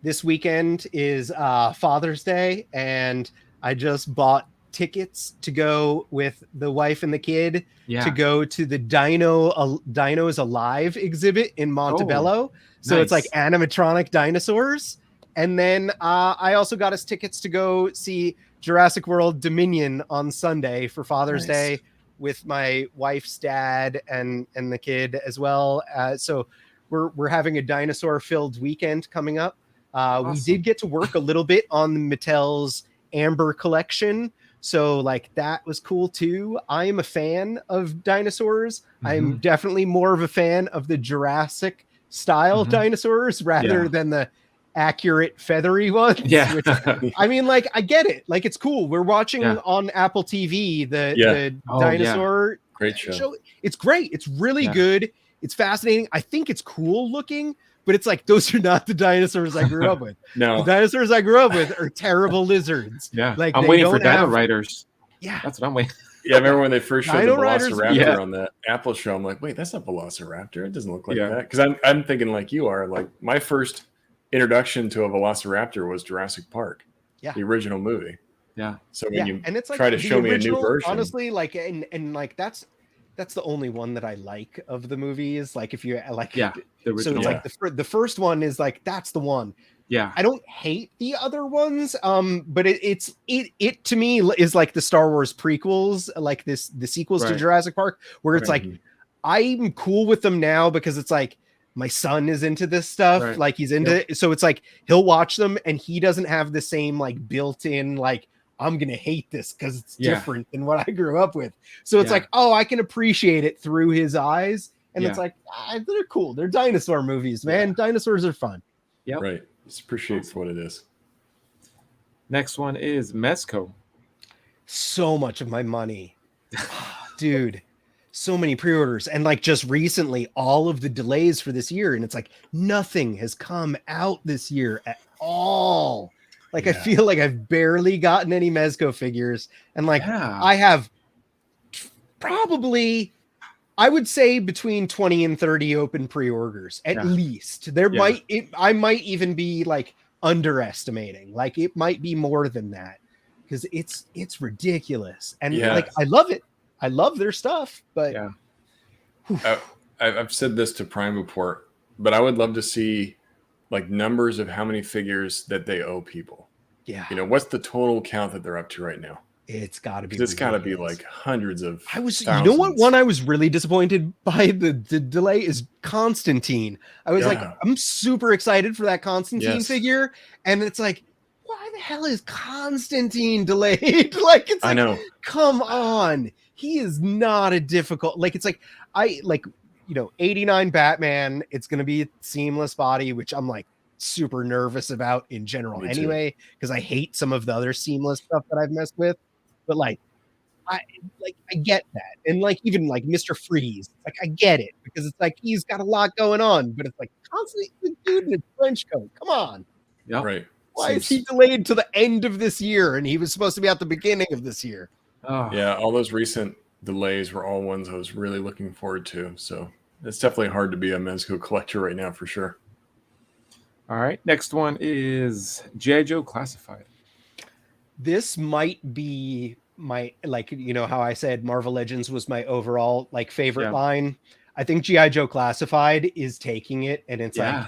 This weekend is Father's Day, and I just bought tickets to go with the wife and the kid to go to the Dinos Alive exhibit in Montebello. So it's like animatronic dinosaurs. And then I also got us tickets to go see Jurassic World Dominion on Sunday for Father's Day with my wife's dad and the kid as well. So we're having a dinosaur-filled weekend coming up. Awesome. We did get to work a little bit on Mattel's Amber collection. So that was cool too. I am a fan of dinosaurs. I'm definitely more of a fan of the Jurassic style dinosaurs rather than the accurate feathery ones. Yeah. Which, I mean, I get it. It's cool. We're watching on Apple TV the dinosaur great show. It's great. It's really good. It's fascinating. I think it's cool looking, but it's those are not the dinosaurs I grew up with. No, the dinosaurs I grew up with are terrible lizards. Yeah, I'm waiting for Dino Riders. Yeah, that's what I'm waiting. Yeah, I remember when they first showed Dino the Velociraptor Riders, on the Apple show. I'm like, wait, that's not Velociraptor. It doesn't look like that. Because I'm thinking like you are. Like, my first introduction to a Velociraptor was Jurassic Park. Yeah, the original movie. Yeah. So when you and it's try to show me a new version, honestly, and that's the only one that I like of the movies. If you the original. So it's the first one is that's the one. Yeah, I don't hate the other ones, but it to me is like the Star Wars prequels, the sequels to Jurassic Park, where it's I'm cool with them now because it's my son is into this stuff, he's into it, so it's he'll watch them and he doesn't have the same built-in I'm gonna hate this because it's different than what I grew up with. So it's I can appreciate it through his eyes, and it's they're cool. They're dinosaur movies, man. Dinosaurs are fun. Yeah, right. Just appreciate for what it is. Next one is Mezco. So much of my money, dude. So many pre-orders, and just recently, all of the delays for this year, and it's nothing has come out this year at all. I feel I've barely gotten any Mezco figures, and I have probably I would say between 20 and 30 open pre-orders at least. I might even be like underestimating. Like it might be more than that because it's ridiculous. And like I love it. I love their stuff, but I've said this to Prime Report, but I would love to see like numbers of how many figures that they owe people. Yeah. You know, what's the total count that they're up to right now? It's got to be. It's got to be like hundreds of. You know what? One I was really disappointed by the delay is Constantine. I was like, I'm super excited for that Constantine figure, and it's like, why the hell is Constantine delayed? Like, it's like, I know. Come on, he is not a difficult. Like, it's like 89 Batman. It's gonna be a seamless body, which I'm like super nervous about in general anyway, because I hate some of the other seamless stuff that I've messed with. But I get that, and like even like Mr. Freeze, like I get it because it's like he's got a lot going on, but it's like constantly the dude in a trench coat. Come on, right? Why is he delayed to the end of this year, and he was supposed to be at the beginning of this year? Yeah, all those recent delays were all ones I was really looking forward to. So it's definitely hard to be a Mezco collector right now for sure. All right, next one is G.I. Joe Classified. This might be my, like, you know how I said Marvel Legends was my overall like favorite line. I think G.I. Joe Classified is taking it, and it's like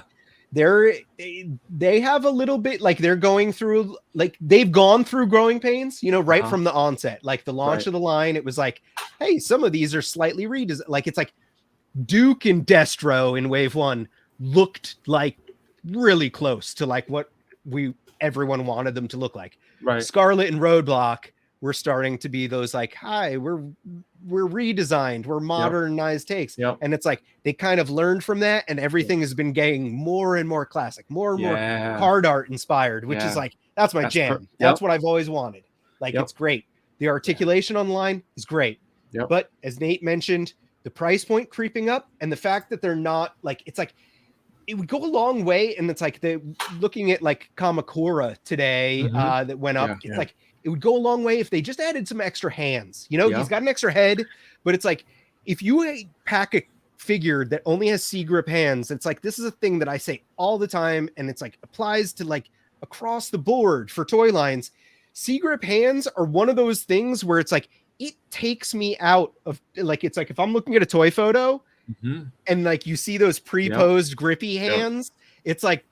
they have a little bit like they're going through, like they've gone through growing pains, you know, right from the onset. Like the launch of the line, it was like, hey, some of these are slightly redesigned. Like it's like Duke and Destro in Wave 1 looked like really close to like what everyone wanted them to look like. Right. Scarlet and Roadblock were starting to be those like, hi, we're redesigned, we're modernized takes. And it's like they kind of learned from that, and everything has been getting more and more classic, more and more card art inspired, which is like, that's my jam. That's what I've always wanted. Like it's great. The articulation online is great. But as Nate mentioned, the price point creeping up, and the fact that they're not like, it's like it would go a long way. And it's like they're looking at like Kamakura today that went up. It's like it would go a long way if they just added some extra hands. You know, he's got an extra head, but it's like if you pack a figure that only has C-grip hands, it's like this is a thing that I say all the time, and it's like applies to like across the board for toy lines. C-grip hands are one of those things where it's like it takes me out of like, it's like if I'm looking at a toy photo and like you see those pre-posed grippy hands, it's like,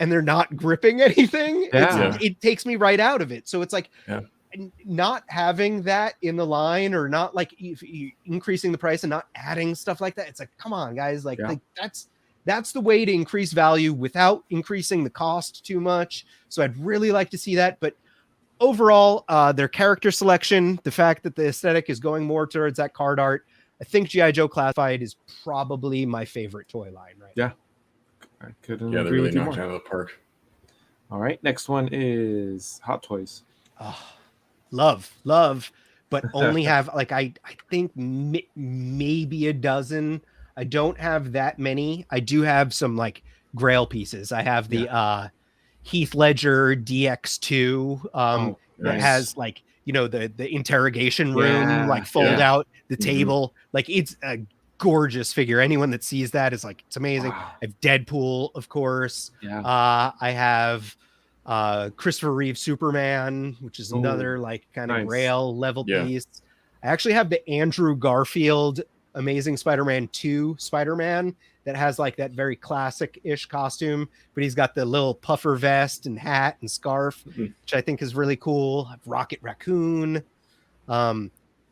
and they're not gripping anything. It takes me right out of it. So it's like not having that in the line, or not like increasing the price and not adding stuff like that. It's like, come on, guys. Like that's the way to increase value without increasing the cost too much. So I'd really like to see that. But overall, their character selection, the fact that the aesthetic is going more towards that card art, I think G.I. Joe Classified is probably my favorite toy line right now. I couldn't they're agree really with you knocked more. out of the park. All right, next one is Hot Toys. Love, but only have like I think maybe a dozen. I don't have that many. I do have some like grail pieces. I have the Heath Ledger DX2 that has like, you know, the interrogation room, like fold out the table. Like it's a gorgeous figure. Anyone that sees that is like, it's amazing. I have Deadpool, of course. I have Christopher Reeve Superman, which is another like kind of rail level piece. I actually have the Andrew Garfield Amazing Spider-Man 2 Spider-Man that has like that very classic-ish costume, but he's got the little puffer vest and hat and scarf, which I think is really cool. I have Rocket Raccoon.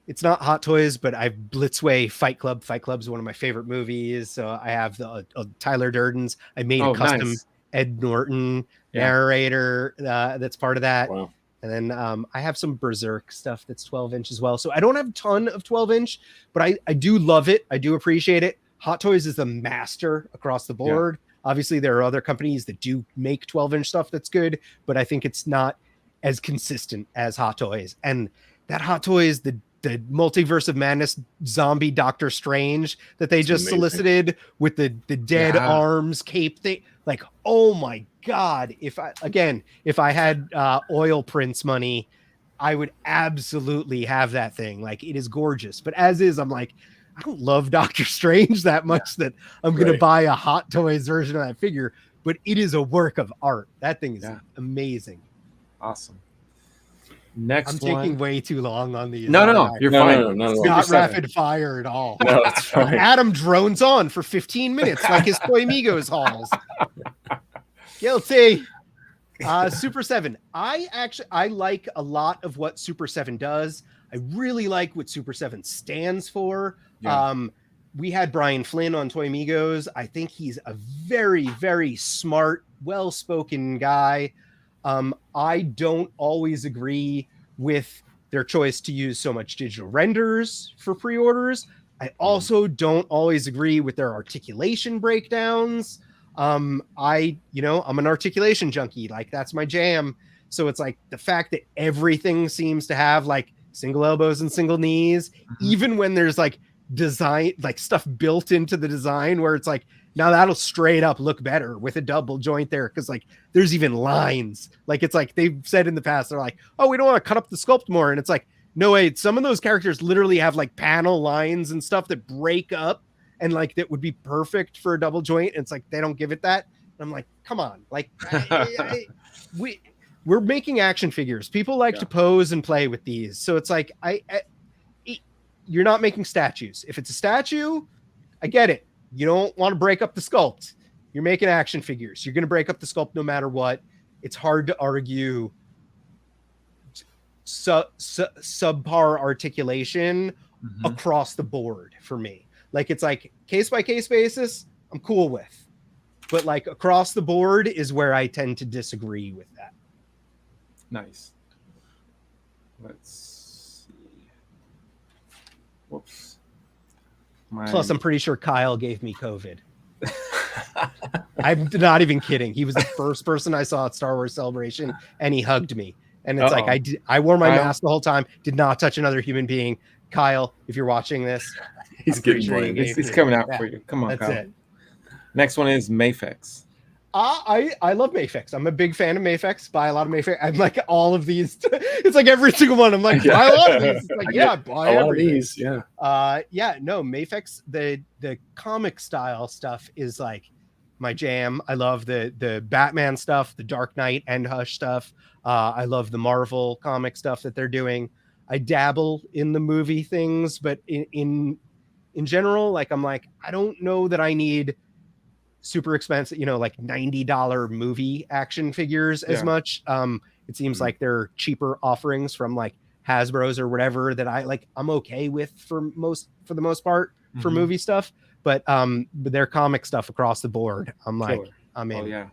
It's not Hot Toys, but I have Blitzway Fight Club. Fight Club is one of my favorite movies. So I have the Tyler Durden's. I made a custom Ed Norton narrator that's part of that. Wow. And then I have some Berserk stuff that's 12-inch as well. So I don't have a ton of 12-inch, but I do love it. I do appreciate it. Hot Toys is the master across the board. Obviously, there are other companies that do make 12-inch stuff that's good, but I think it's not as consistent as Hot Toys. And that Hot Toys, the Multiverse of Madness zombie Doctor Strange that they just solicited with the dead arms cape thing. Like, oh my God. If I had oil prints money, I would absolutely have that thing. Like, it is gorgeous. But as is, I'm like, I don't love Doctor Strange that much that I'm going to buy a Hot Toys version of that figure, but it is a work of art. That thing is amazing. Awesome. Next I'm taking way too long on these. No, you're fine. No, it's not rapid fire at all. No, it's fine. Adam drones on for 15 minutes like his Toy Migos hauls. Guilty. Super 7. I like a lot of what Super 7 does. I really like what Super 7 stands for. Yeah. We had Brian Flynn on Toy Migos. I think he's a very, very smart, well-spoken guy. I don't always agree with their choice to use so much digital renders for pre-orders. I also don't always agree with their articulation breakdowns. I'm an articulation junkie. Like, that's my jam. So it's like the fact that everything seems to have like single elbows and single knees, even when there's like design, like stuff built into the design where it's like, now that'll straight up look better with a double joint there. Cause like there's even lines. Like, it's like they've said in the past, they're like, oh, we don't want to cut up the sculpt more. And it's like, no, wait, some of those characters literally have like panel lines and stuff that break up and like that would be perfect for a double joint. And it's like, they don't give it that. And I'm like, come on. Like we're making action figures. People like to pose and play with these. So it's like, you're not making statues. If it's a statue, I get it. You don't want to break up the sculpt. You're making action figures. You're going to break up the sculpt no matter what. It's hard to argue subpar articulation across the board for me. Like, it's like case by case basis, I'm cool with. But like across the board is where I tend to disagree with that. Nice. Let's see. Whoops. Plus, I'm pretty sure Kyle gave me COVID. I'm not even kidding. He was the first person I saw at Star Wars Celebration, and he hugged me. And it's like I wore my mask the whole time, did not touch another human being. Kyle, if you're watching this, he's getting blamed. He's coming out for you. Come on, that's Kyle. it. Next one is Mafex. I love Mafex. I'm a big fan of Mafex. Buy a lot of Mafex. I'm like all of these. It's like every single one. I'm like, buy a lot of these. It's like, I buy a lot of these. Yeah. No, Mafex. The comic style stuff is like my jam. I love the Batman stuff, the Dark Knight and Hush stuff. I love the Marvel comic stuff that they're doing. I dabble in the movie things, but in general, like, I'm like, I don't know that I need super expensive, like $90 movie action figures as much. It seems like there are cheaper offerings from like Hasbro's or whatever that I'm okay with for the most part for movie stuff, but their comic stuff across the board, I'm like, I'm in. Oh yeah.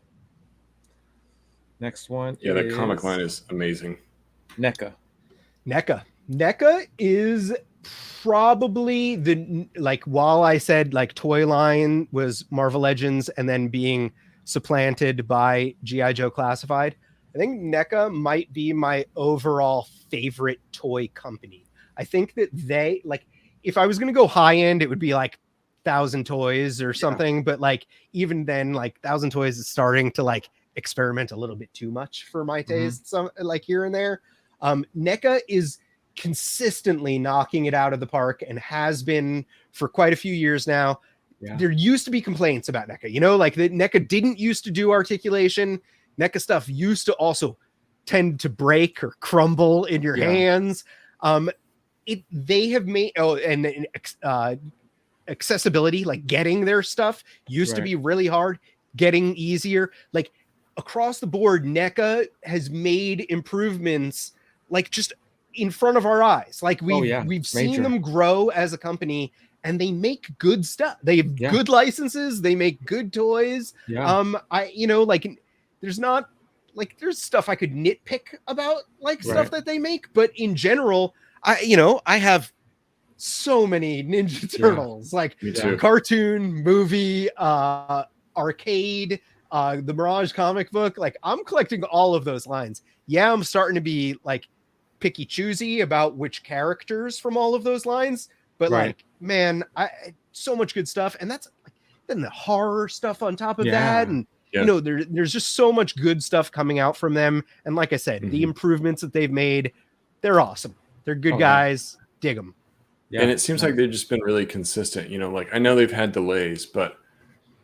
Next one. Yeah, the comic line is amazing. NECA. NECA is probably while I said like toy line was Marvel Legends and then being supplanted by G.I. Joe Classified, I think NECA might be my overall favorite toy company. I think that they, like, if I was going to go high end, it would be like 1,000 Toys or something. But like, even then, like 1,000 Toys is starting to like experiment a little bit too much for my taste. Some like here and there. NECA is consistently knocking it out of the park and has been for quite a few years now. There used to be complaints about NECA, like the NECA didn't used to do articulation. NECA stuff used to also tend to break or crumble in your hands. They have made accessibility, like getting their stuff used to be really hard, getting easier. Like across the board, NECA has made improvements like just in front of our eyes. Like we've seen them grow as a company, and they make good stuff. They have good licenses. They make good toys. There's not like, there's stuff I could nitpick about like stuff that they make, but in general, I have so many Ninja Turtles, like cartoon, movie, arcade, the Mirage comic book. Like, I'm collecting all of those lines. Yeah, I'm starting to be like picky choosy about which characters from all of those lines, but like, man, so much good stuff. And that's like, then the horror stuff on top of that. And there's just so much good stuff coming out from them. And like I said, the improvements that they've made, they're awesome. They're good guys. Dig them. Yeah. And it seems like they've just been really consistent. Like I know they've had delays, but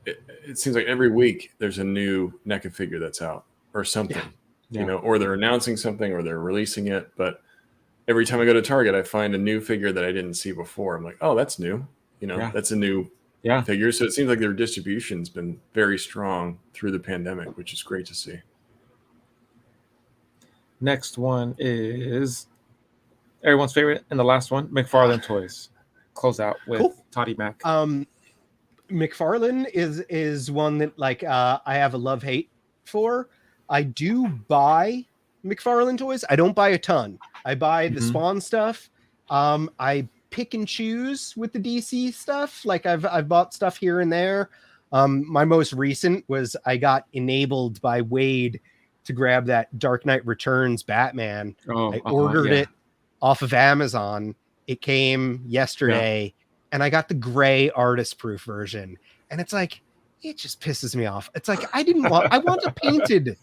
it seems like every week there's a new NECA figure that's out or something, Yeah. or they're announcing something or they're releasing it. But every time I go to Target, I find a new figure that I didn't see before. I'm like, oh, that's new. That's a new figure. So it seems like their distribution's been very strong through the pandemic, which is great to see. Next one is everyone's favorite and the last one, McFarlane Toys. Close out with Cool. Toddy Mac. McFarlane is one that I have a love-hate for. I do buy McFarlane toys. I don't buy a ton. I buy the Spawn stuff. I pick and choose with the DC stuff. Like I've bought stuff here and there. My most recent was I got enabled by Wade to grab that Dark Knight Returns Batman. I ordered it off of Amazon. It came yesterday. And I got the gray artist proof version. And it's like, it just pisses me off. It's like, I want a painted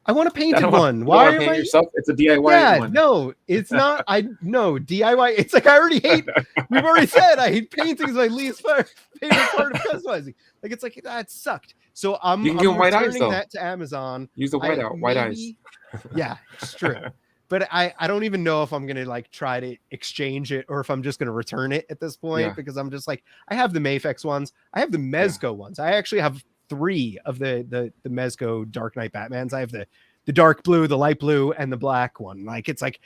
one. Why am I yourself? It's a DIY one. No, it's not. DIY. It's like, I already hate, we've already said I hate painting is my least favorite part of customizing. Like, it's like, that sucked. So I'm returning that to Amazon. Use the white eyes. Yeah, it's true. But I don't even know if I'm going to like try to exchange it or if I'm just going to return it at this point, because I'm just like, I have the Mafex ones. I have the Mezco ones. I actually have 3 of the Mezco Dark Knight Batmans. I have the dark blue, the light blue, and the black one. Like, it's like,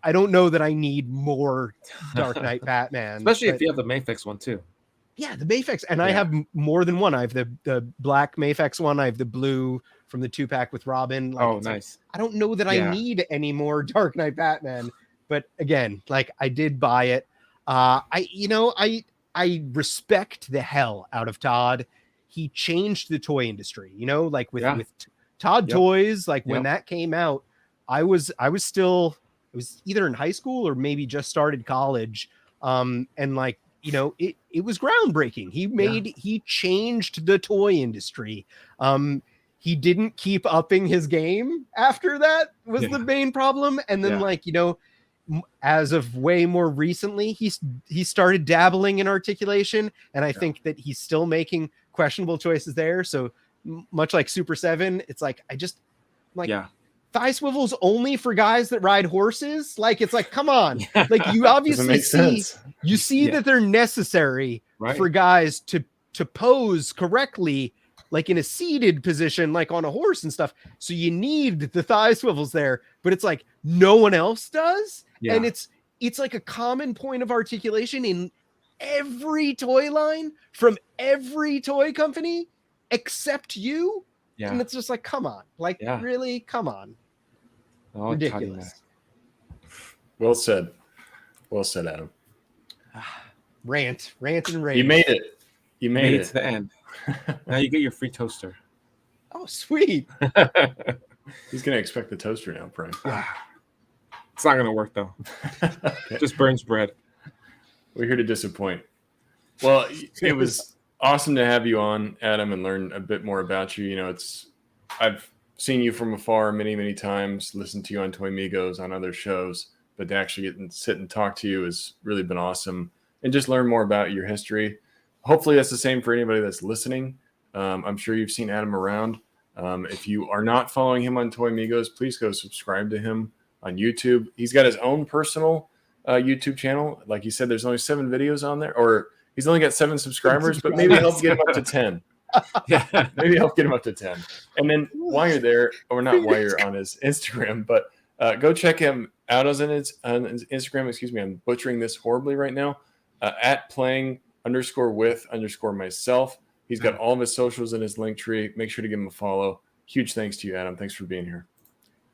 I don't know that I need more Dark Knight Batman. Especially if you have the Mafex one too. Yeah, the Mafex. And I have more than one. I have the black Mafex one. I have the blue from the 2-pack with Robin. Like, nice. Like, I don't know that I need any more Dark Knight Batman. But again, like, I did buy it. I respect the hell out of Todd. He changed the toy industry, like with Todd Toys. Like when that came out, I was either in high school or maybe just started college. And like, it was groundbreaking. He changed the toy industry. He didn't keep upping his game after that was the main problem. And then as of way more recently, he started dabbling in articulation. And I think that he's still making questionable choices there. So much like Super 7, it's like, thigh swivels only for guys that ride horses. Like, it's like, come on. Like, you obviously see that they're necessary for guys to pose correctly, like in a seated position, like on a horse and stuff. So you need the thigh swivels there, but it's like no one else does. Yeah. And it's like a common point of articulation in every toy line from every toy company except you. Yeah. And it's just like, come on, like really, come on. Oh, ridiculous. Well said, Adam. Rant and rage. You made it. You made it to the end. Now you get your free toaster. Oh, sweet. He's gonna expect the toaster now, Prime. It's not gonna work though. Just burns bread. We're here to disappoint. Well, it was awesome to have you on, Adam, and learn a bit more about you. I've seen you from afar many, many times, listened to you on Toy Migos, on other shows, but to actually get and sit and talk to you has really been awesome, and just learn more about your history. Hopefully that's the same for anybody that's listening. I'm sure you've seen Adam around. If you are not following him on Toy Migos, please go subscribe to him on YouTube. He's got his own personal YouTube channel. Like you said, there's only 7 videos on there, or he's only got 7 subscribers, but maybe help get him up to 10. Maybe help get him up to 10. And then while you're there, or not while you're on his Instagram, but go check him out on his Instagram. Excuse me, I'm butchering this horribly right now. At playing_with_myself. He's got all of his socials in his link tree. Make sure to give him a follow. Huge thanks to you, Adam. Thanks for being here.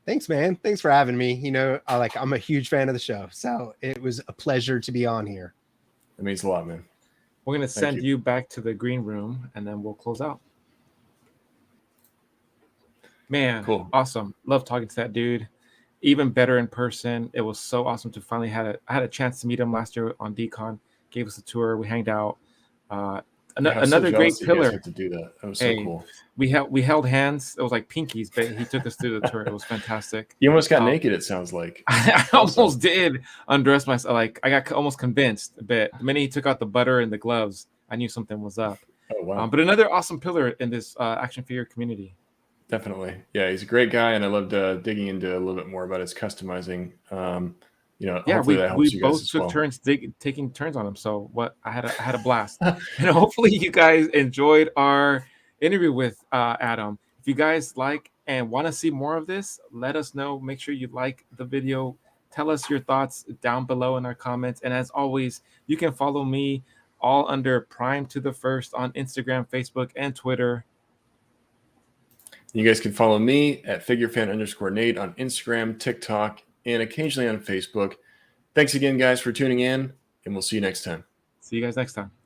Thanks, man. Thanks for having me. I'm a huge fan of the show, so it was a pleasure to be on here. That means a lot, man. We're going to send you back to the green room, and then we'll close out. Man, cool. Awesome. Love talking to that dude. Even better in person. It was so awesome to finally I had a chance to meet him last year on DCon. Gave us a tour. We hanged out. I was so Another great jealous that you guys pillar. had to do that. That was so Hey, cool. we held hands. It was like pinkies, but he took us through the tour. It was fantastic. You almost got naked, it sounds like. I Also. almost did undress myself. Like I got almost convinced, but the minute he took out the butter and the gloves, I knew something was up. Oh, wow. But another awesome pillar in this action figure community. Definitely. Yeah, he's a great guy, and I loved digging into a little bit more about his customizing. Yeah, hopefully that helps we you both guys as took well. turns taking turns on him. So I had a blast. And hopefully you guys enjoyed our interview with Adam. If you guys like and want to see more of this, let us know. Make sure you like the video. Tell us your thoughts down below in our comments. And as always, you can follow me all under Prime to the First on Instagram, Facebook, and Twitter. You guys can follow me at figurefan_Nate on Instagram, TikTok, and occasionally on Facebook. Thanks again, guys, for tuning in, and we'll see you next time. See you guys next time.